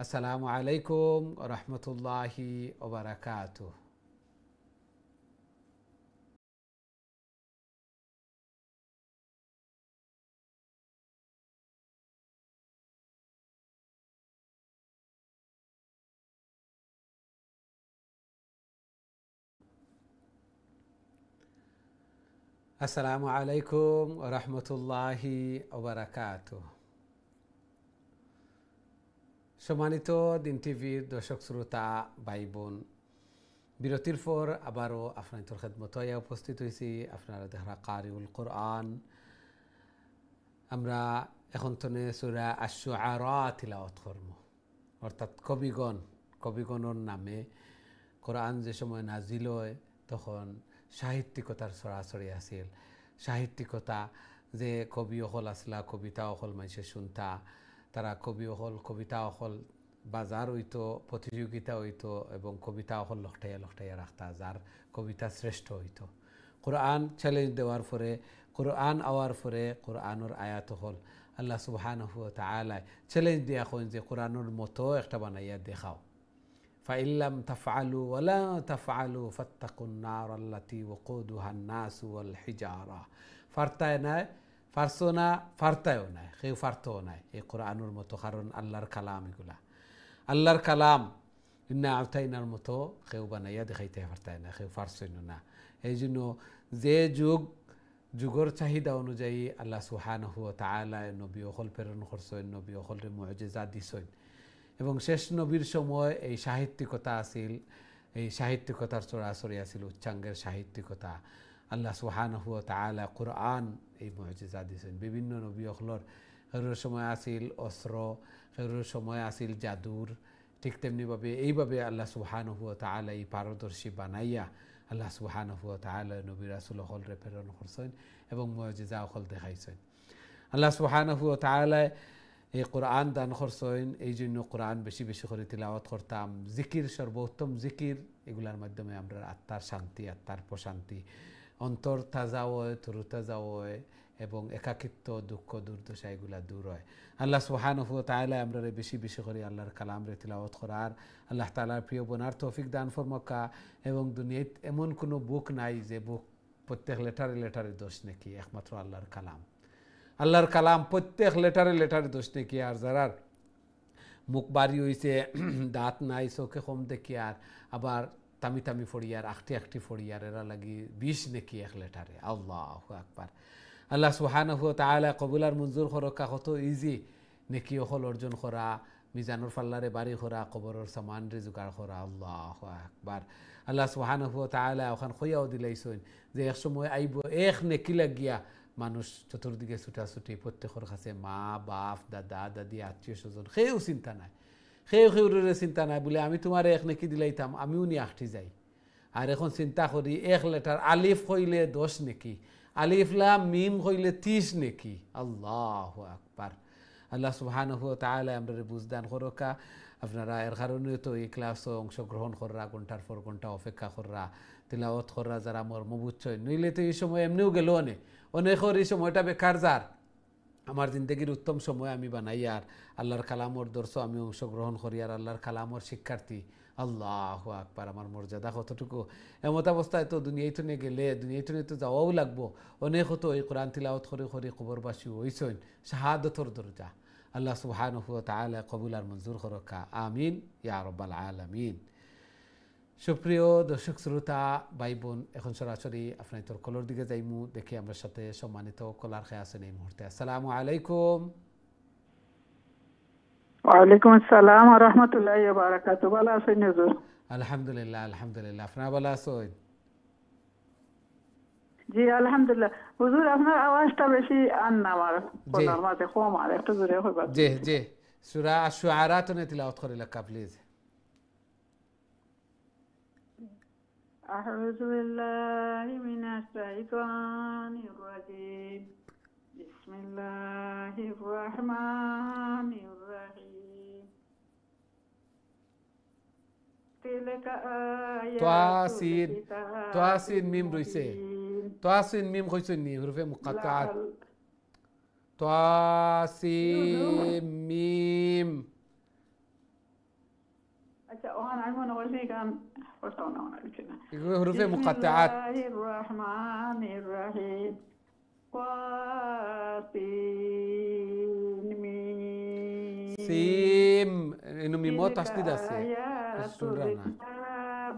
আসসালামু আলাইকুম ওয়া রাহমাতুল্লাহি ওয়া বারাকাতুহু। আসসালামু আলাইকুম ওয়া রাহমাতুল্লাহি ওয়া বারাকাতুহু। সম্মানিত দিন টিভির দর্শক শ্রোতা ভাই বোন, বিরতির পর আবারও আপনাদের খেদমতে উপস্থিত হয়েছি। আপনারা দেখা কারিউল কোরআন। আমরা এখন তনে সূরা আশ-শুআরা তিলাওয়াত করব, অর্থাৎ কবিগণের নামে। কোরআন যে সময় নাজিল হয় তখন সাহিত্যিকতার ছড়াছড়ি আছিল। সাহিত্যিকতা যে কবি অকল আসলা, কবিতা অকল মানুষে শুনতা, তারা কবি হল কবিতা হল বাজার হইতো প্রতিযোগিতা হইতো এবং কবিতা হল লখটাইয়া রাখতা যার কবিতা শ্রেষ্ঠ হইতো কোরআন চ্যালেঞ্জ দেওয়ার পরে কোরআন আওয়ার পরে কোরআনের আয়াত হল আল্লাহ সুবহানাহু ওয়া তাআলা চ্যালেঞ্জ দিয়া কইন যে কোরআনের মতো একটা বানাইয়া দেখাও ফাইল্লাম তাফআলু ওয়ালা তাফআলু ফাত্তাকুন নার আল্লাতী ওয়াকুদুহা আন-নাস ওয়াল হিজারা ফারতায় নাই ফারসো না ফারতায়ও নাই কেউ ফারতও নাই এই কোরআনের মতো কারণ আল্লাহর কালাম এগুলা আল্লাহর কালাম ইন্না আতাইনার মতো কেউ বানাইয়া দেখাইতে ফারতায় না কেউ ফারসই না এই জন্য যে যুগর চাহিদা অনুযায়ী আল্লাহ সুবহানাহু ওয়া তাআলা নবী অকল প্রেরণ করছেন নবী অকলরে মুজিজা দিছেন এবং শেষ নবীর সময় এই সাহিত্যিকতা আছিল এই সাহিত্যিকতার চড়াচড়ি আছিল উচ্চাঙ্গের সাহিত্যিকতা আল্লাহ সুবহানাহু ওয়া তাআলা কোরআন এই মুজিজা দিছেন বিভিন্ন নবী অকলর হেরোর সময় আছিল অস্ত্র হেরোর সময় আছিল জাদুর ঠিক তেমনিভাবে এইভাবে আল্লাহ সুবহানাহু ওয়া তাআলা এই পারদর্শী বানাইয়া আল্লাহ সুবহানাহু ওয়া তাআলা নবী রাসূল হলরে প্রেরণ করছেন এবং মুজিজা হল দেখাইছেন আল্লাহ সুবহানাহু ওয়া তাআলা এই কোরআন দান করছেন এই জন্য কোরআন বেশি বেশি করে তিলাওয়াত করতাম জিকির সর্বোত্তম জিকির এগুলার মাধ্যমে আমরা আত্মার শান্তি আত্মার প্রশান্তি অন্তর তাজা হয় তরুতাজা হয় এবং একাকিত্ব দুঃখ দুর্দশা এগুলা দূর হয় আল্লাহ সুবহানাহু ওয়া তাআলা আমরা বেশি বেশি করে আল্লাহর কালামরে তিলাওয়াত করার আল্লাহ তাআলার প্রিয় বনার তৌফিক দান ফরমাকা এবং দুনিয়ায় এমন কোনো বুক নাই যে বুক প্রত্যেক লেটারে দোষ নাকি একমাত্র আল্লাহর কালাম প্রত্যেক লেটারে দোষ নাকি আর যারার মুখ বাড়ি হইছে দাঁত নাই চোখে কম দেখি আর আবার তামি ফড়িয়ার আখটি ফড়িয়ার এরা লাগি 20 নাকি এক লেটারে আল্লাহু আকবার আল্লাহ সুবহানাহু ওয়া তাআলা কবুলার মঞ্জুর করকা কত ইজি নেকি হল অর্জন করা মিজানুর ফাল্লারে বাড়ি করা কবরের সামান রে জোগাড় করা আল্লাহু আকবার আল্লাহ সুবহানাহু ওয়া তাআলা ওখান খইয়াও দিলাইছেন যে এক সময় আইব এক নেকি লাগিয়া মানুষ চতুর্দিকে ছুটাছুটি প্রত্যেকের কাছে মা বাপ দাদা দাদি আত্মীয় স্বজন কেউ চিন্তা নাই কেউরে চিন্তা নাই বলে আমি তোমার এক নেকি দিলাইতাম আমিও নিয়ে আঁকটি যাই আর এখন চিন্তা করি এক লেটার আলিফ হইলে 10 নেকি আলিফ লাম মিম হইলে 30 নেকি আল্লাহু আকবার আল্লাহ সুবহানাহু ওয়া তাআলা আমাদের বুঝদান করকা আপনারা এর কারণে তো এই ক্লাসে অংশগ্রহণ করা ঘন্টার পর ঘন্টা অপেক্ষা করা তিলাওয়াত করা যারা মর্মবুচ্ছয় নইলে তো এই সময় এমনিও গেল অনেকের এই সময়টা বেকার যার আমার জিন্দগির উত্তম সময় আমি বানাই আর আল্লাহর কালামর দর্শ আমি অংশগ্রহণ করি আর আল্লাহর কালামর শিক্ষার্থী আল্লাহু আকবার আমার মর্যাদা কতটুকু এমত অবস্থায় তো দুনিয়াইতনে গেলে দুনিয়াইতনে তো যাওয়াও লাগবো অনেক তো এই কোরআন তিলাওয়াত করে কবরবাসী হইছেন শাহাদতর দরজা আল্লাহ সুবহানাহু ওয়া তাআলা কবুল আর মঞ্জুর করকা আমিন ইয়া রাব্বাল আলামিন সুপ্রিয় দর্শক শ্রোতা ভাই বোন এখন সরাসরি আপনার তোর কলর দিকে যাইমু দেখি আমার সাথে সম্মানিত কলার খেয়ে আছেন এই মুহূর্তে আসসালামু আলাইকুম
ওয়ালাইকুম আসসালাম ওয়া রাহমাতুল্লাহি ওয়া বারাকাতুহু ভালো আছেন হুজুর
আলহামদুলিল্লাহ আপনারা ভালো আছেন
জি আলহামদুলিল্লাহ হুজুর আপনার আওয়াজটা বেশি আন না আমার বলার মাঝে কম আর একটু জোরে কইবা
জি সূরা আশ-শুআরা তে তিলাওয়াত করে লাগা প্লিজ
أعوذ بالله من الشيطان الرجيم بسم الله الرحمن الرحيم تلك آيات
تواسين ميم رويسه تواسين ميم خويسين ني حروف مقطعات تواسين ميم
अच्छा وهنا عمونا وشي كان
حروف مقطعات
بسم الله الرحمن الرحيم
سيم انه ميمو تشديد আছে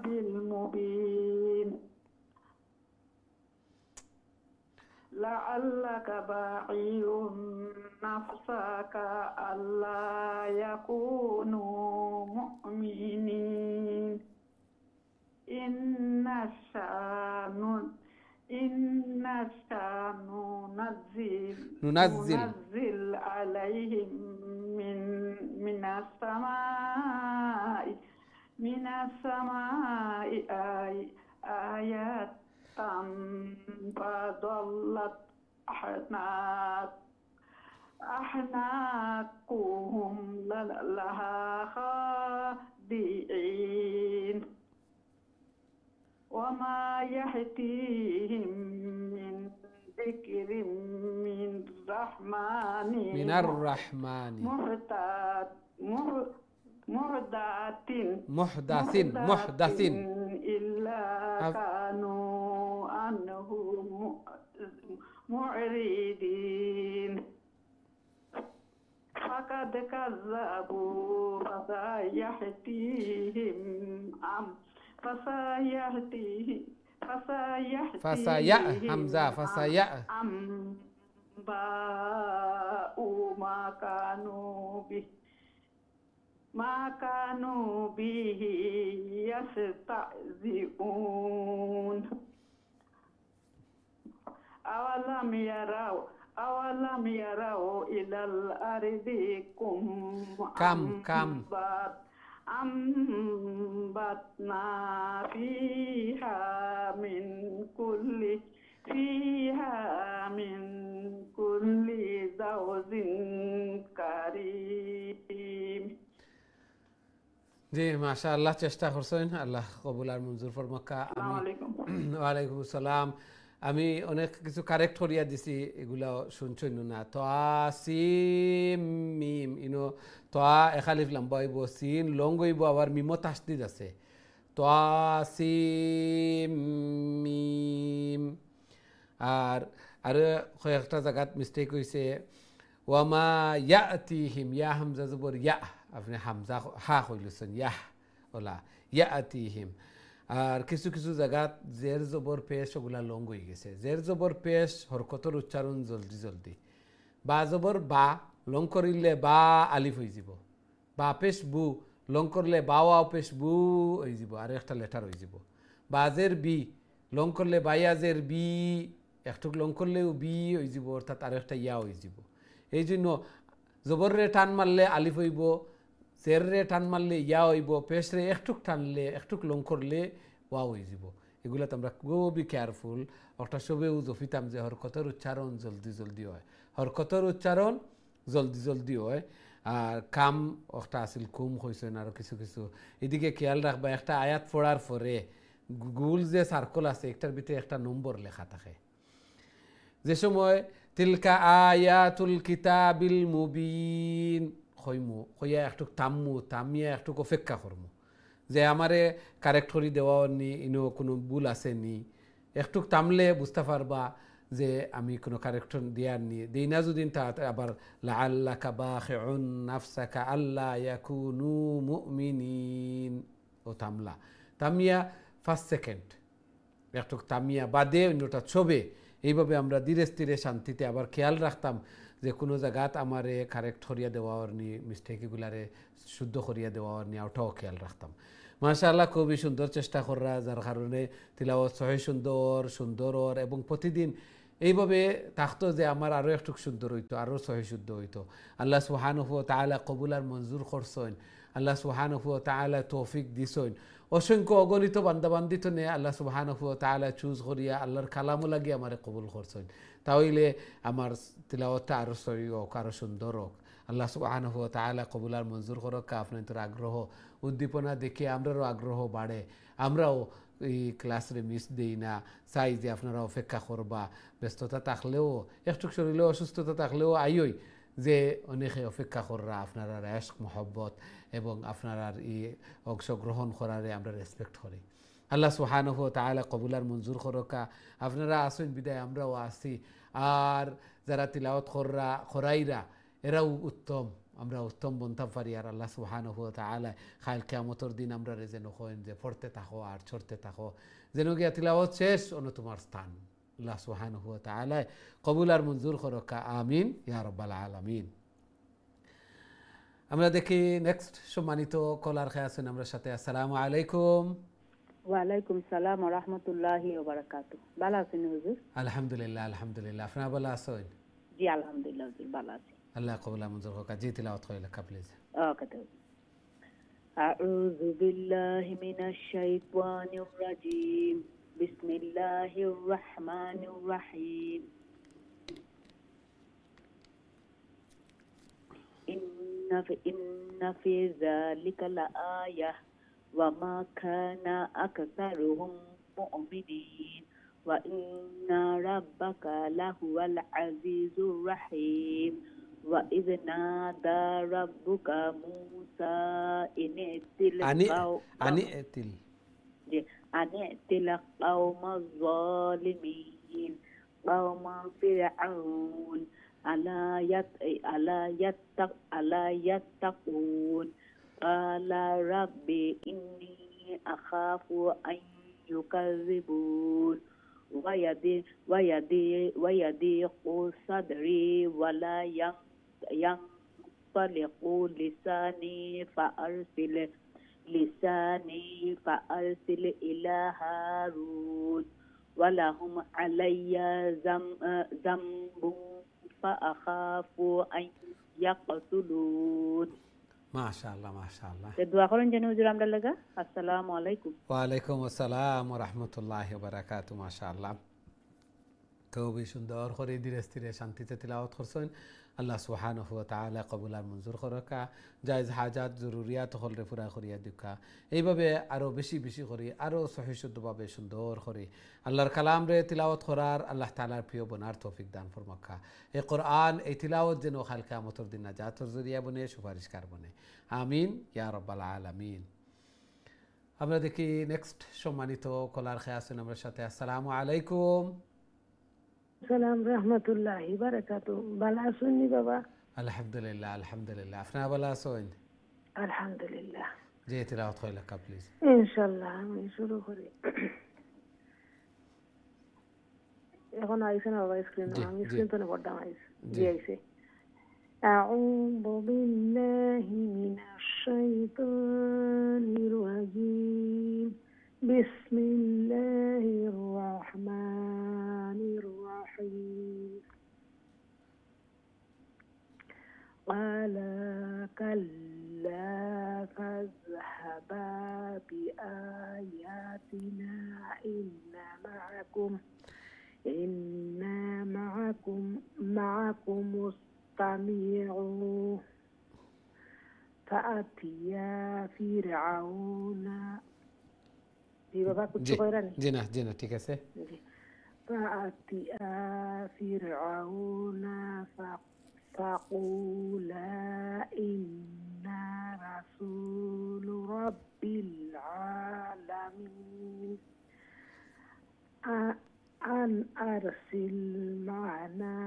بالمبين لعلك باعي نفسك ألا يكونوا مؤمنين إن الشأن ننزل عليهم من السماء آيات فضلت أحناقهم لها خاضعين وما يأتيهم من ذكر من الرحمن محدث إلا كانوا عنه معرضين فقد كذبوا فسيأتيهم أنباء ما كانوا به يستهزئون أولم يروا إلى الأرض كم أنبتنا فيها من كل زوج كريم
জি মাশাআল্লাহ চেষ্টা করছেন আল্লাহ কবুল আর মঞ্জুর ফরমাক্কা ওয়ালাইকুম আসসালাম আমি অনেক কিছু কারেক্ট করিয়া দিছি এগুলা শুনছেন না তাসিম মিম ইনো তা একালিফ লম্বা হইব সিন লং হইব আবার মিমো তাসদিদ আছে তাসিম মিম আর কয়েকটা জায়গাত মিস্টেক হয়েছে ওয়ামা ইয়াতিহিম ইয়া হামজা জবর ইয়া আপনি হামজা হা কইলেছেন ইয়া ওলা ইয়াতিহিম আর কিছু কিছু জায়গাত জের জবর পেশ ওগুলা লং হয়ে গেছে জের জবর পেশ হরকতর উচ্চারণ জলদি জলদি বা জবর বা লং করিলে বা আলিফ হয়ে যাব বা পেশ বু লং করলে বাওয়া পেশ বু হয়ে যাব আর একটা লেটার হয়ে যাব বাজের বি লং করলে বাইয়াজের বি একটু লং করলেও বি হয়ে যাব অর্থাৎ আর একটা ইয়া হয়ে যাব এই জন্য জবর রে টান মারলে আলিফ হইব জের রে টান মারলে ইয়া হইব পেশ রে একটুক টানলে একটুক লং করলে ওয়া হয়ে যাব এগুলো তো আমরা খুবই কেয়ারফুল একটা সবেও জফিতাম যে হরকতের উচ্চারণ জলদি জলদি হয় হরকতের উচ্চারণ জলদি জলদি হয় আর কাম একটা আসিল কুম হয়েছেন আরও কিছু কিছু এদিকে খেয়াল রাখবা একটা আয়াত পড়ার পরে গুগল যে সার্কল আছে একটার ভিতরে একটা নম্বর লেখা থাকে যে সময় তিলকা আয়াতুল কিতাবিল মুবিন হইমু হইয়া একটু তাম্মু তামিয়া একটু অপেক্ষা করমু যে আমারে কারেক্ট করে দেওয়া নি ইনো কোনো ভুল আছে নি একটু তামলে বুঝতে পারবা যে আমি কোনো কারেকশন দেওয়ার নি দিই না যদি তা আবার লাআল্লাকা বাখিউন নাফসাকা আল্লা ইয়াকুনু মুমিনিন ও তামলা তামিয়া 5 সেকেন্ড একটু তামিয়া বাদে অন্যটা ছবে এইভাবে আমরা ধীরে স্থিরে শান্তিতে আবার খেয়াল রাখতাম যে কোনো জায়গাত আমারে কারেক্ট করিয়া দেওয়ার নি মিস্টেক এগুলারে শুদ্ধ করিয়া দেওয়ার নি ওটাও খেয়াল রাখতাম মাশাআল্লাহ খুবই সুন্দর চেষ্টা করা যার কারণে তিলাওয়াত সহি সুন্দর এবং প্রতিদিন এইভাবে থাকতো যে আমার আরও একটু সুন্দর হইতো আরও সহি শুদ্ধ হইতো আল্লাহ সুবহানাহু ওয়া তাআলা কবুল আর মঞ্জুর করছেন আল্লাহ সুবহানাহু ওয়া তাআলা তৌফিক দিছেন অসংখ্য অগণিত বান্দাবান্দিত নে আল্লাহ সুবহানাহু ওয়া তাআলা চুজ করিয়া আল্লাহর কালামও লাগি আমারে কবুল করছেন তাহলে আমার তিলাওয়াতটা আরও সহি হোক আরও সুন্দর হোক আল্লাহ সুবহানাহু ওয়া তাআলা কবুল আর মঞ্জুর করক আপনাদের আগ্রহ উদ্দীপনা দেখে আমরাও আগ্রহ বাড়ে আমরাও এই ক্লাসরে মিস দেই না চাই যে আপনারা অপেক্ষা করবা ব্যস্ততা থাকলেও একটু শরীরে অসুস্থতা থাকলেও আইই যে অনেকে অপেক্ষা কররা আপনারা ইশক মহব্বত এবং আপনারা এই অংশগ্রহণ করারে আমরা রেসপেক্ট করি আল্লাহ সুবহানাহু ওয়া তাআলা কবুল আর মঞ্জুর করকা আপনারা আসুন বিদায় আমরাও আসি আর যারা তিলাওয়াত করাইরা এরাও উত্তম আমরা উত্তম বনতাম পারি আর আল্লাহ সুবহানাহু ওয়া তাআলা কাল কিয়ামতের দিন আমরা যেন কইন যে পড়তে থাকো আর ছড়তে থাকো যেন গিয়া তিলাওয়াত শেষ অন্য তোমার স্থান আল্লাহ সুবহানাহু ওয়া তাআলা কবুল আর মঞ্জুর করকা আমিন ইয়া রাব্বাল আলামিন আমরা দেখি নেক্সট সম্মানিত কলার খায় আছেন আমরা সাথে আসসালামু আলাইকুম
ওয়া আলাইকুম সালাম ওয়া রাহমাতুল্লাহি ওয়া বারাকাতুহু ভালো আছেন হুজুর
আলহামদুলিল্লাহ আপনারা ভালো আছেন
জি আলহামদুলিল্লাহ হুজুর ভালো আছি
আল্লাহ কবুল মঞ্জুর হোক জি তিলাওয়াত কইলে প্লিজ
ওকে আউযু বিল্লাহি মিনাশ শাইতানির রাজীম বিসমিল্লাহির রাহমানির রাহিম إن في ذلك لآية وما كان أكثرهم مؤمنين وإن ربك لهو العزيز الرحيم وإذ نادى ربك موسى أن ائت القوم الظالمين قوم فرعون ألا يتقون قال ربي إني أخاف أن يكذبون ويضيق صدري ولا ينطلق لساني فأرسل إلى هارون ولهم علي ذنب فأخاف أن يقتلون.
ما شاء الله ما شاء الله.
দোয়া করেন যেন হুজুর আমরা লাগা। আসসালামু আলাইকুম।
ওয়া আলাইকুম আসসালাম ওয়া রাহমাতুল্লাহি ওয়া বারাকাতুহু। মাশাআল্লাহ, খুবই সুন্দর করে ধীরে স্থিরে শান্তিতে তিলাওয়াত করছেন। আল্লাহ সুবহানাহু ওয়া তাআলা কবুল আর মঞ্জুর করকা, জায়েজ হাজাত জরুরিয়াত হলরে পুরা করিয়া দিকা। এইভাবে আরও বেশি বেশি করে আরও সহি শুদ্ধভাবে সুন্দর করে আল্লাহর কালাম রে তিলাওয়াত করার আল্লাহ তাআলার প্রিয় বনার তৌফিক দান ফরমাক্কা। এই কোরআন এই তিলাওয়াত যেন কাল কিয়ামতের দিন নাজাতের জরিয়া বনে, সুপারিশকার বনে। আমিন ইয়া রাব্বাল আলামিন। আমরা দেখি নেক্সট সম্মানিত কলার খেয়ে আছেন আমার সাথে। আসসালামু আলাইকুম।
সালাম রহমতুল্লাহি বারাকাতু। ভালো আছেন বাবা?
আলহামদুলিল্লাহ আলহামদুলিল্লাহ। আপনারা ভালো আছেন?
আলহামদুলিল্লাহ।
জি তিলাওয়াত কইলা কা প্লিজ।
ইনশাআল্লাহ আমি শুরু করি। এখন আইছেন বাবা স্ক্রিন? আমি স্ক্রিন তো না বড় আইছে। জি আইছে। أعوذ بالله من الشيطان الرجيم بسم الله الرحمن الرحيم قال كلا فاذهبا بآياتنا إنا معكم مستمعون فأتيا فرعون
জি না ঠিক আছে।
فأتيا فرعون فقولا إنا رسول رب العالمين أن أرسل معنا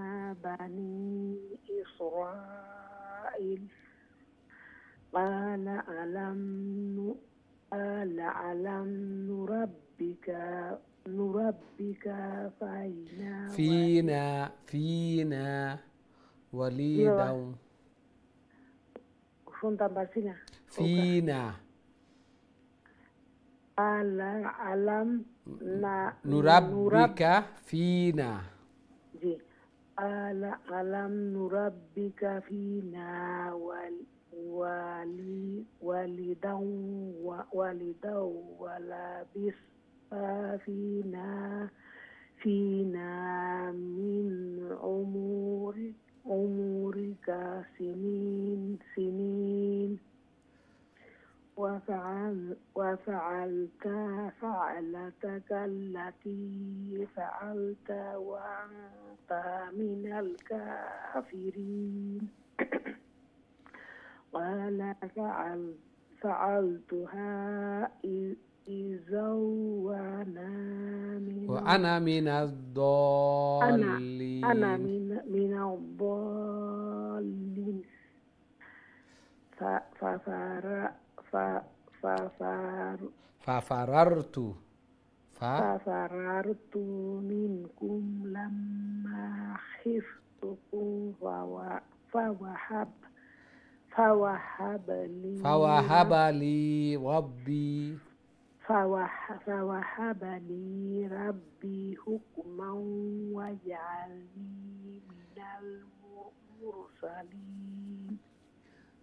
بني إسرائيل قال ألم نربك
فينا وليدا فينا
ألم
نربك فينا
جي ألم نربك فينا والدا ولبثت فينا من عمرك سنين وفعلت فعلتك التي فعلت وأنت من الكافرين قال فعلتها إذا
وأنا من الضالين
أنا من الضالين ففررت منكم لما خفتكم فوهب لي ربي حكما وجعلني من المرسلين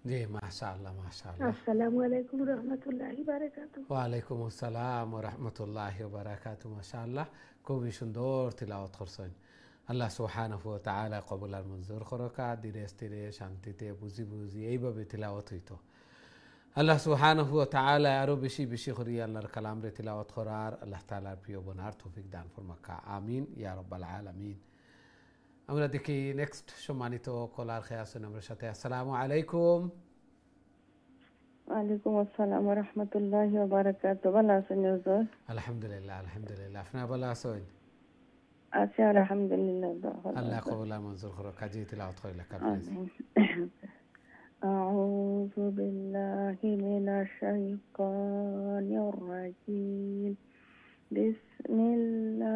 জি মাশাআল্লাহ মাশাআল্লাহ।
আসসালামু আলাইকুম ওয়া রাহমাতুল্লাহি ওয়া বারাকাতুহু।
ওয়া আলাইকুম আসসালাম ওয়া রাহমাতুল্লাহি ওয়া বারাকাতুহু। মাশাআল্লাহ, খুবই সুন্দর তিলাওয়াত করছেন। আল্লাহ সুবহানাহু ওয়া তাআলা কবুল আর মঞ্জুর করকা, ধীরে স্থিরে শান্তিতে বুঝি বুঝি এইভাবে তিলাওয়াত হইতো। আল্লাহ সুবহানাহু ওয়া তাআলা আরো বেশি বেশি করে আল্লাহর কালাম রে তিলাওয়াত করার আল্লাহ তাআলার প্রিয় বনার তৌফিক দান ফরমাকা, আমিন ইয়া রাব্বাল আলামিন। আমরা দেখি নেক্সট সম্মানিত কলার খেয়ে আছেন আমার সাথে। আসসালামু আলাইকুম।
ওয়ালাইকুম আসসালাম ওয়া রাহমাতুল্লাহি ওয়া বারাকাতুহু। ভালো আছেন হুজুর?
আলহামদুলিল্লাহ আলহামদুলিল্লাহ, আপনি ভালো আছেন?
আছি আলহামদুলিল্লাহ।
আল্লাহ কবুল আর মঞ্জুর করুক। কাজী তিলাওয়াত কইলা প্লিজ।
আউযু বিল্লাহি মিনাশ শাইতানির রাজীম। বিসমিল্লাহির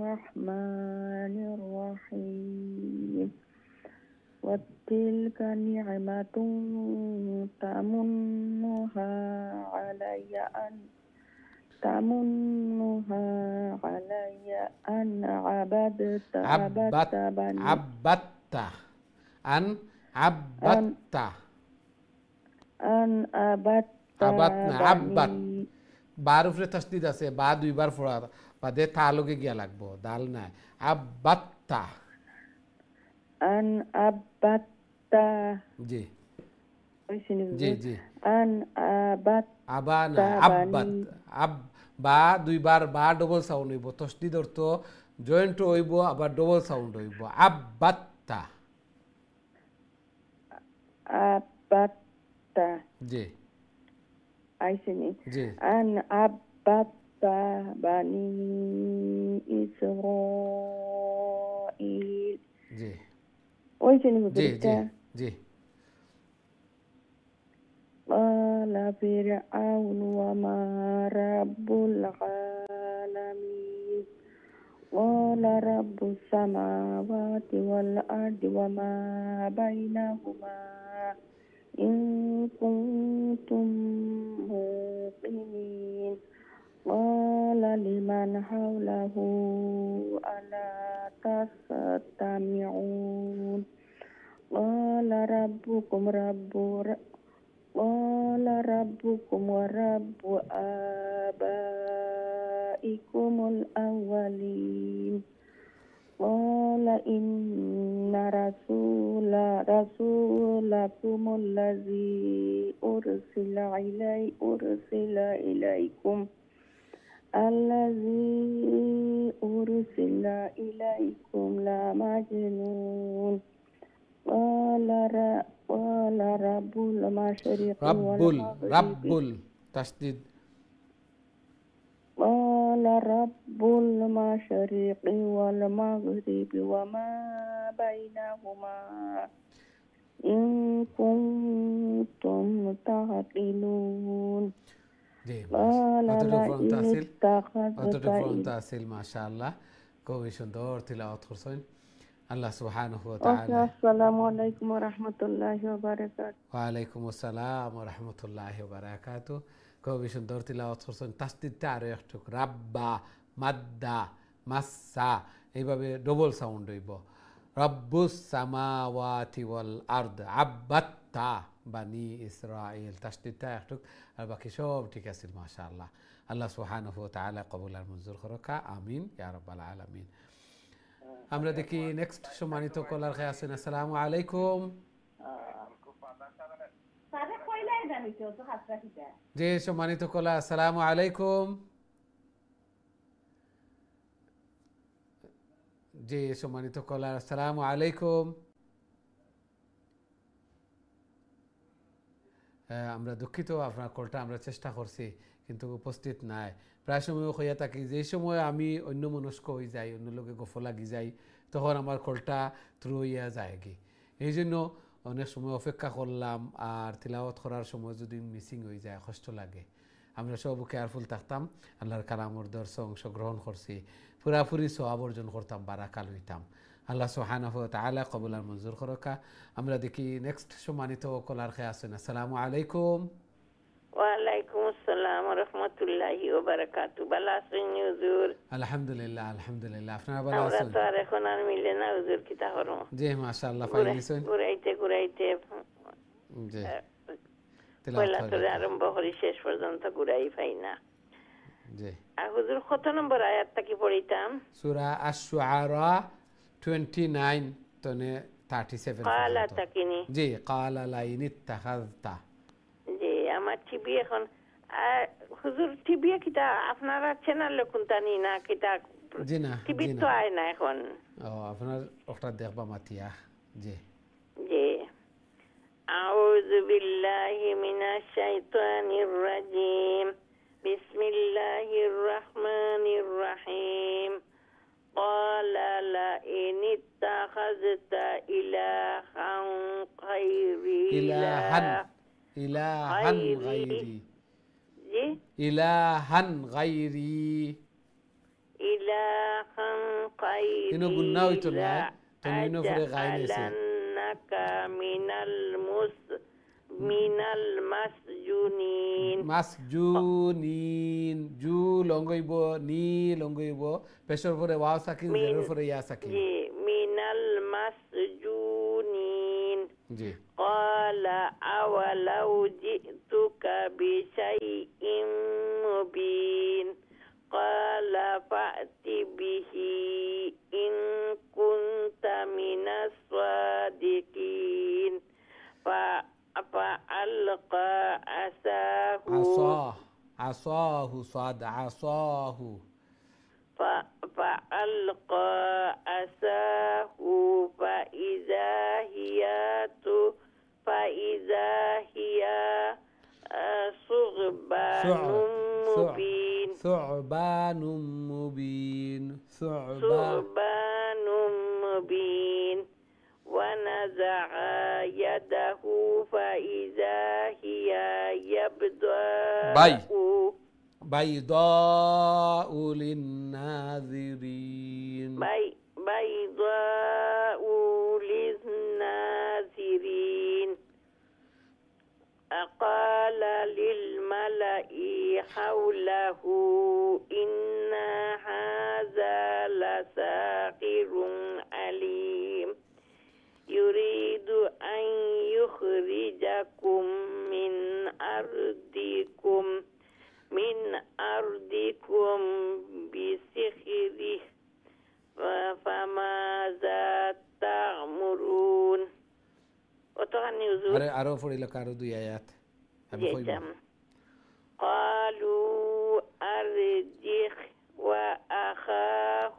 রাহমানির রহিম। وتلك نعمة تمنها علي أن عبدت
বার উপরে তাসদিদ আছে, বা দুইবার পড়া বাদে তা লগে গিয়া লাগবো, দাল নাই। আব্বাত্তা
আন আবাত্তা
জি
জি জি আন আবাত
আবানা আব্বাত আব বা দুইবার বা ডবল সাউন্ড হইব, তাসদিদ অর্থ জয়েন্ট হইব আবার ডবল সাউন্ড হইব। আব্বাত্তা
আবাত্তা
জি
আইসিনি
জি
আন আবাত্তা বানি ইসরাঈল
জি
ওইখানে
জি জি জি
قال فرعون وما رب العالمين قال رب السماوات والأرض وما بينهما إن كنتم موقنين قال لمن حوله ألا تستمعون قال ربكم ورب آبائكم الأولين قال إن رسولكم الذي أرسل إليكم لمجنون قال رب المشرق
رب تشديد
قال رب المشرق والمغرب وما بينهما إن كنتم تعقلون قال لئن اتخذت
মাশাআল্লাহ, খুবই সুন্দর তিলাওয়াত করছেন। আল্লাহ সুবহানাহু ওয়া তাআলা।
আসসালামু আলাইকুম ওয়া রাহমাতুল্লাহি ওয়া বারাকাতুহু।
ওয়া আলাইকুম আসসালাম ওয়া রাহমাতুল্লাহি ওয়া বারাকাতুহু। খুবই সুন্দর তিলাওয়াত করছেন। তাসদিদটা আরো একটু রাব্বা মাদ্দা মাসসা এইভাবে ডবল সাউন্ড হইব। রব্বুস সামাওয়াতি ওয়াল আরদ আব্বাত্তা বানি ইসরাঈল, তাসদিদটা একটু, আর বাকি সব ঠিক আছে মাশাআল্লাহ। আল্লাহ সুবহানাহু ওয়া তাআলা কবুল আর মঞ্জুর করুকা, আমিন ইয়া রাব্বাল আলামিন। আমরা দেখি নেক্সট সম্মানিত কলার খেয়ে আছেন। আসসালামু আলাইকুম। জি সম্মানিত কলা, আসসালামু আলাইকুম। জি সম্মানিত কলা, আসসালামু আলাইকুম। আমরা দুঃখিত, আপনার কলটা আমরা চেষ্টা করছি কিন্তু উপস্থিত নাই। প্রায় সময় হইয়া থাকি যে সময় আমি অন্য মনস্ক হয়ে যাই, অন্য লোকে গফ লাগি যাই, তখন আমার কলটা থ্রু হইয়া যায় কি। এই জন্য অনেক সময় অপেক্ষা করলাম, আর তিলাওয়াত করার সময় যদি মিসিং হয়ে যায় কষ্ট লাগে। আমরা সব কেয়ারফুল থাকতাম, আল্লাহর কালামর দর্শে অংশগ্রহণ করছি, পুরাপুরি সওয়াব অর্জন করতাম, বারাকাল হইতাম। আল্লাহ সুবহানাহু ওয়া তাআলা কবুল আর মঞ্জুর করুকা। আমরা দেখি নেক্সট সম্মানিত কলার খেয়ে আছেন। আসসালামু আলাইকুম।
ওয়ালাইকুম আসসালাম ওয়া রাহমাতুল্লাহি ওয়া বারাকাতুহু। ভালো আছেন হুজুর?
আলহামদুলিল্লাহ আলহামদুলিল্লাহ, আপনারা ভালো আছেন?
আমরা তো আর এখন আর মিলে না হুজুর, কি তা করব?
জি মাশাআল্লাহ, ফাইলিছেন
ঘুরাইতে
জি
পয়লা থেকে আরম্ভ করি শেষ পর্যন্ত ঘুরাই পাই না।
জি
হুজুর কত নম্বর আয়াতটা কি পড়িতাম?
সূরা আশ-শুআরা 29 তনে 37
কালা তাকিনি।
জি কালা লাইন ইত্তাখাযতা।
জি আমার টিভি এখন হুজুর টিভি কিটা আপনারা চ্যানেল কোনটানি না কিটা?
জি না
টিভি তো আয় না এখন।
ও আপনার ওটা দেখবা মাতিয়া। জি
জি আউযু বিল্লাহি মিনাশ শাইতানির রাজিম বিসমিল্লাহির রাহমানির রাহিম قال لئن اتخذت إلها غيري
إلها غيري إلها غيري
إلها غيري
إنه قلنا ويتنا تنوينه فرق عينيسي
لأجعلنك من المسجونين
مسجونين جو লঙ্গইবো নি লঙ্গইবো পেশর পরে ওয়াও সাকিন জেরের পরে ইয়া সাকিন
জি মিনাল মাসজুনিন
জি
قال أولو جئتك بشيء مبين قال فأت به إن كنت من الصادقين فألقى
عصاه صاد عصاه
فألقى عصاه فإذا هي ثعبان مبين
ثعبان
مبين ونزع يده فإذا هي
بيضاء للناظرين
بيضاء للناظرين قال للملأ حوله إن هذا لساحر عليم يريد أن يخرجكم من أرضكم بسحره فماذا تأمرون
আরো পড়িল কারো দুই আয়াত আমি কইব
قالوا أرجح وأخاه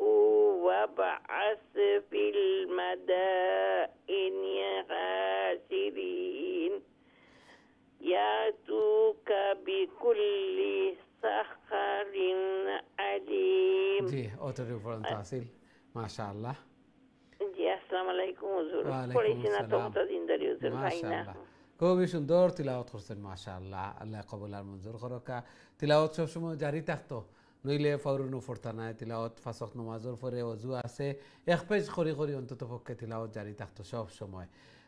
وابعث في المدائن حاشرين يأتوك بكل سحر عليم
জি অতরে পড়ান তাসিল মাশাআল্লাহ
জি আসসালামু আলাইকুম হুজুর
পড়িছিনা
তো কতদিন ধরে হুজুর ভাইনা
খুবই সুন্দর তিলাওয়াত করছেন মাশাআল্লাহ আল্লাহ কবুল আর মঞ্জুর করকা তিলাওয়াত সব সময় জারি থাকতো নইলে ফৌরুন ফরতা নাই তিলাওয়াত ফাসক নামাজের পরে ওযু আছে এক পেজ করি করি অন্তত পক্ষে তিলাওয়াত জারি থাকতো সব সময়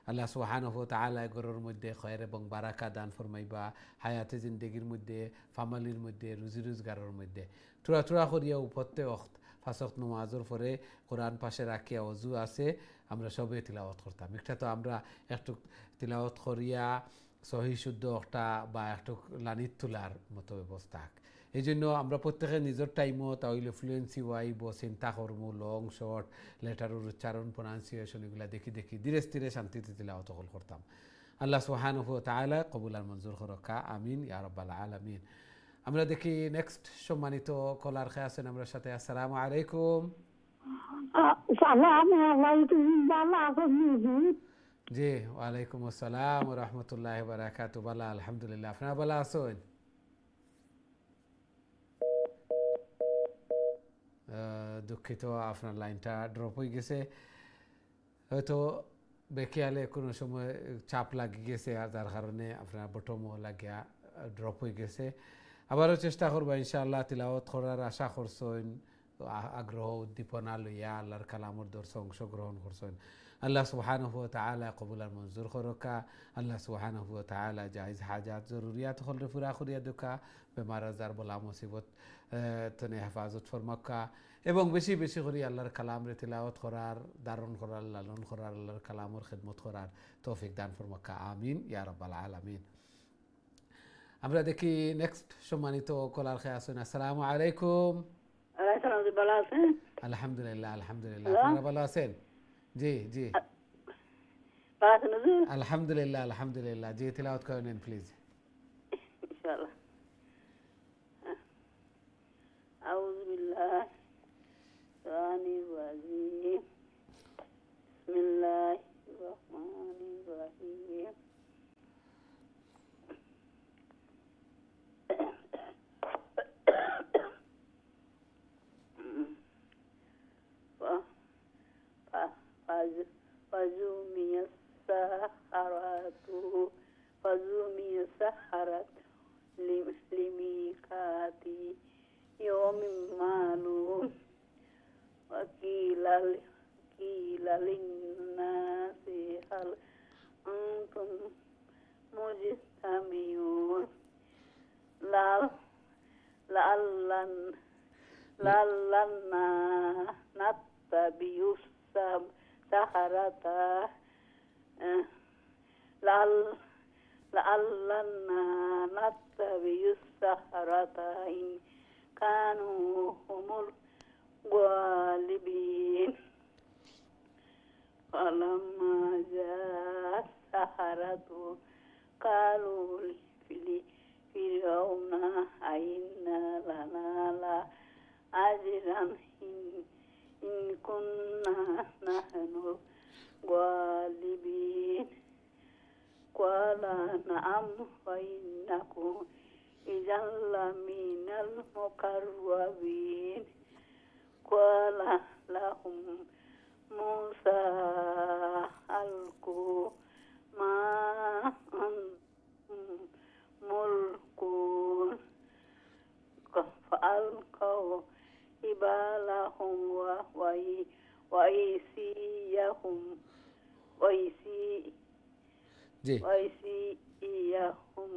আল্লাহ সুবহানাহু ওয়া তাআলা গরর মধ্যে খয়র এবং বারাকা দান ফরমাইবা হায়াতে জিন্দেগির মধ্যে ফামালির মধ্যে রুজি রোজগারের মধ্যে থোড়া থোড়া করিয়া উপরতে ওয়াক্ত ফাসক নামাজের পরে কোরআন পাশে রাখিয়া ওযু আছে আমরা সবে তিলাওয়াত করতাম একটা তো আমরা একটু তিলাওয়াত করিয়া সহি শুদ্ধ একটা বা একটু লানিত তোলার মতো ব্যবস্থা এই জন্য আমরা প্রত্যেকে নিজের টাইমও তাহলে ফ্লুয়েন্সি ওয়াইব চিন্তা করবো লং শর্ট লেটারের উচ্চারণ প্রনাউন্সিয়েশন এগুলো দেখি দেখি ধীরে স্থিরে শান্তিতে তিলাওয়াত করতাম আল্লাহ সুবহানাহু ওয়া তাআলা কবুল আর মঞ্জুর করকা আমিন ইয়া রাব্বাল আলামিন আমরা দেখি নেক্সট সম্মানিত কলার খেয়ে আছেন আমার সাথে আসসালামু আলাইকুম জি ওয়ালাইকুম আসসালাম ওয়া রাহমাতুল্লাহি ওয়া বারাকাতুহু বালা আলহামদুলিল্লাহ আপনারা ভালো আছেন দুঃখিত আপনার লাইনটা ড্রপ হয়ে গেছে হয়তো বেখিয়ালে কোনো সময় চাপ লাগি গেছে আর যার কারণে আপনার বটমও লাগিয়া ড্রপ হয়ে গেছে আবারও চেষ্টা করবো ইনশাআল্লাহ তিলাওয়াত করার আশা করছেন আগ্রহ উদ্দীপনা লইয়া আল্লাহর কালামর দর্শে অংশগ্রহণ করছেন আল্লাহ সুবহানাহু ওয়া তাআলা কবুল আর মঞ্জুর করকা আল্লাহ সুবহানাহু ওয়া তাআলা জায়েজ হাজাত জরুরিয়াত হলরে পুরা করিয়া দুকা বেমার আজার বলা মুসিবত তনে হেফাজত ফরমাক্কা এবং বেশি বেশি করে আল্লাহর কালামরে তিলাওয়াত করার ধারণ করার লালন করার আল্লাহর কালামর খিদমত করার তৌফিক দান ফরমাক্কা আমিন ইয়া রাব্বাল আলামিন আমরা দেখি নেক্সট সম্মানিত কলার খেয়ে আসুন। আসসালামু আলাইকুম।
ভালো আছেন?
আলহামদুলিল্লাহ আলহামদুলিল্লাহ। আপনারা ভালো আছেন? জি জি আলহামদুলিল্লাহ আলহামদুলিল্লাহ। জি তিলাওয়াত করে নিন প্লিজ।
ইনশাআল্লাহ। আউযু বিল্লাহি মিনাশ রাজিম। বিসমিল্লাহির রহমানির রহিম। فزومي السحرة لميقات يوم معلوم وقيل للناس هل أنتم مجتمعون لعلنا نتبع السحرة لعلنا نتبع السحرة إن كانوا هم الغالبين فلما جاء السحرة قالوا لفرعون أئن لنا لأجرا إن كنا نحن الغالبين قال نعم وإنكم إذا لمن المقربين قال لهم موسى ألقوا ما أنتم ملقون فألقوا حبالهم وعصيهم وعصيهم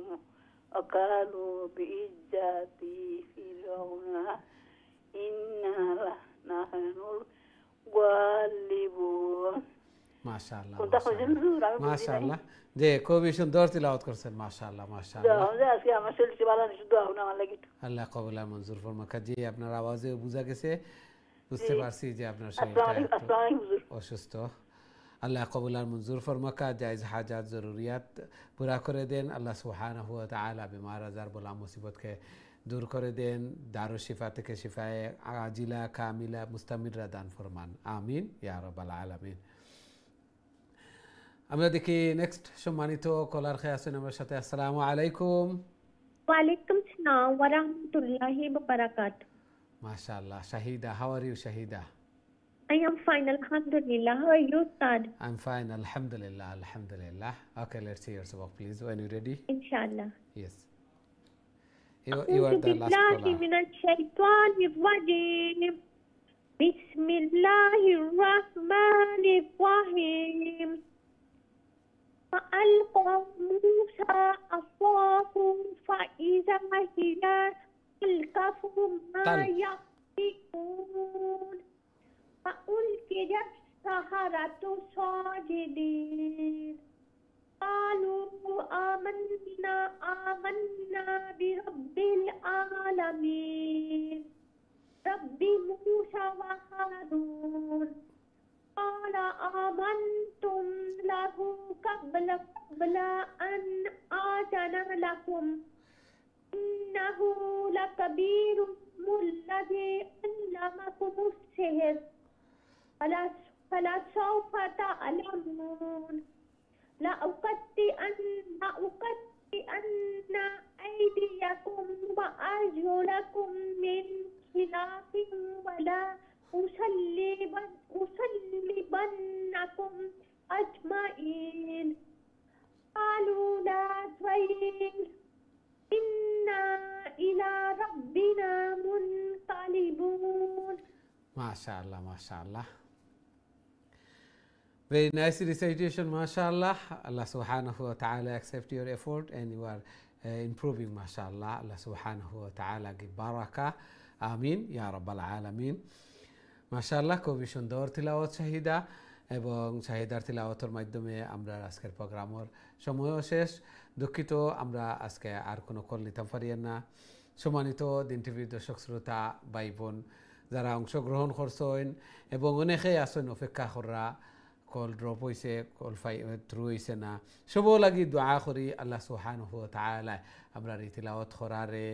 وقالوا بعزة فرعون إنا نحن الغالبون
মাশাআল্লাহ মাশাআল্লাহ। জি খুবই সুন্দর তিলাওয়াত করছেন মাশাআল্লাহ মাশাআল্লাহ। আল্লাহ কবুল আর মঞ্জুর ফরমাক। জি আপনার আওয়াজে বোঝা গেছে, বুঝতে পারছি যে আপনার শরীরটা অসুস্থ। আল্লাহ কবুল আর মঞ্জুর ফরমাকা, জায়েজ হাজাত জরুরিয়াত পুরা করে দেন। আল্লাহ সুবহানাহু ওয়া তাআলা বিমার আজার বলা মুসিবতকে দূর করে দেন। দারু শিফা থেকে শিফায়ে আজিলা কামিলা মুস্তামিররা দান ফরমান, আমিন ইয়া রাব্বাল আলামিন। আমরা দেখি নেক্সট সম্মানিত কলার খেয়ে আসুন আমার সাথে। আসসালামু আলাইকুম।
ওয়ালাইকুম আসসালাম ওয়া রাহমাতুল্লাহি ওয়া বারাকাতুহু।
মাশাআল্লাহ। Shahida, how are you Shahida?
I am fine, alhamdulillah. How are you, Ustad?
I'm fine, alhamdulillah, alhamdulillah. Okay, let's hear your sabak, please. When you're ready?
Inshallah.
Yes. You are the last caller.
Bismillahirrahmanirrahim. فألقى موسى عصاه فإذا هي تلقف ما يأفكون فألقي السحرة ساجدين قالوا آمنا برب العالمين رب موسى وهارون قال آمنتم له قبل أن آذن لكم إنه لكبيركم الذي علمكم السحر فلسوف تعلمون لأقطعن أيديكم وأرجلكم من خلاف ولا أصلبنكم أجمعين قالوا لا ضير إنا إلى ربنا منقلبون.
ما شاء الله ما شاء الله. Very nice recitation, mashallah. Allah subhanahu wa ta'ala accept your effort and you are improving, mashallah. Allah subhanahu wa ta'ala give barakah. Amin ya rabbal alamin. মাশাআল্লাহ খুবই সুন্দর তিলাওয়াত শাহিদা। এবং শাহিদার তিলাওয়াতের মাধ্যমে আমরা আজকের প্রোগ্রামের সময়ও শেষ। দুঃখিত আমরা আজকে আর কোনো কল নিতাম পারিয়েন না। সম্মানিত দিন টিভির দর্শক শ্রোতা ভাই বোন যারা অংশগ্রহণ করছেন এবং অনেকেই আছেন অপেক্ষা করা, কল ড্রপ হয়েছে, কল থ্রু হয়েছে না, সবও লাগি দোয়া করি আল্লাহ সুবহানাহু ওয়া তাআলা আমরা এই তিলাওয়াত করারে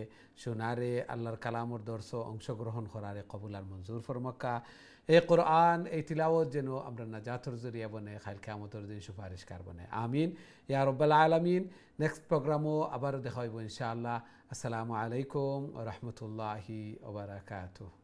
শোনারে আল্লাহর কালামর দর্শ অংশগ্রহণ করারে কবুল আর মঞ্জুর ফরমাক্কা। এই কোরআন এই তিলাওয়াত যেন আমরা নাজাতের জরিয়া বনে, খাইল কিয়ামতের দিন সুপারিশকার বনে। আমিন ইয়া রাব্বাল আলামিন। নেক্সট প্রোগ্রামও আবার দেখা হইব ইনশাআল্লাহ। আসসালামু আলাইকুম ওয়া রাহমাতুল্লাহি ওয়া বারাকাতুহু।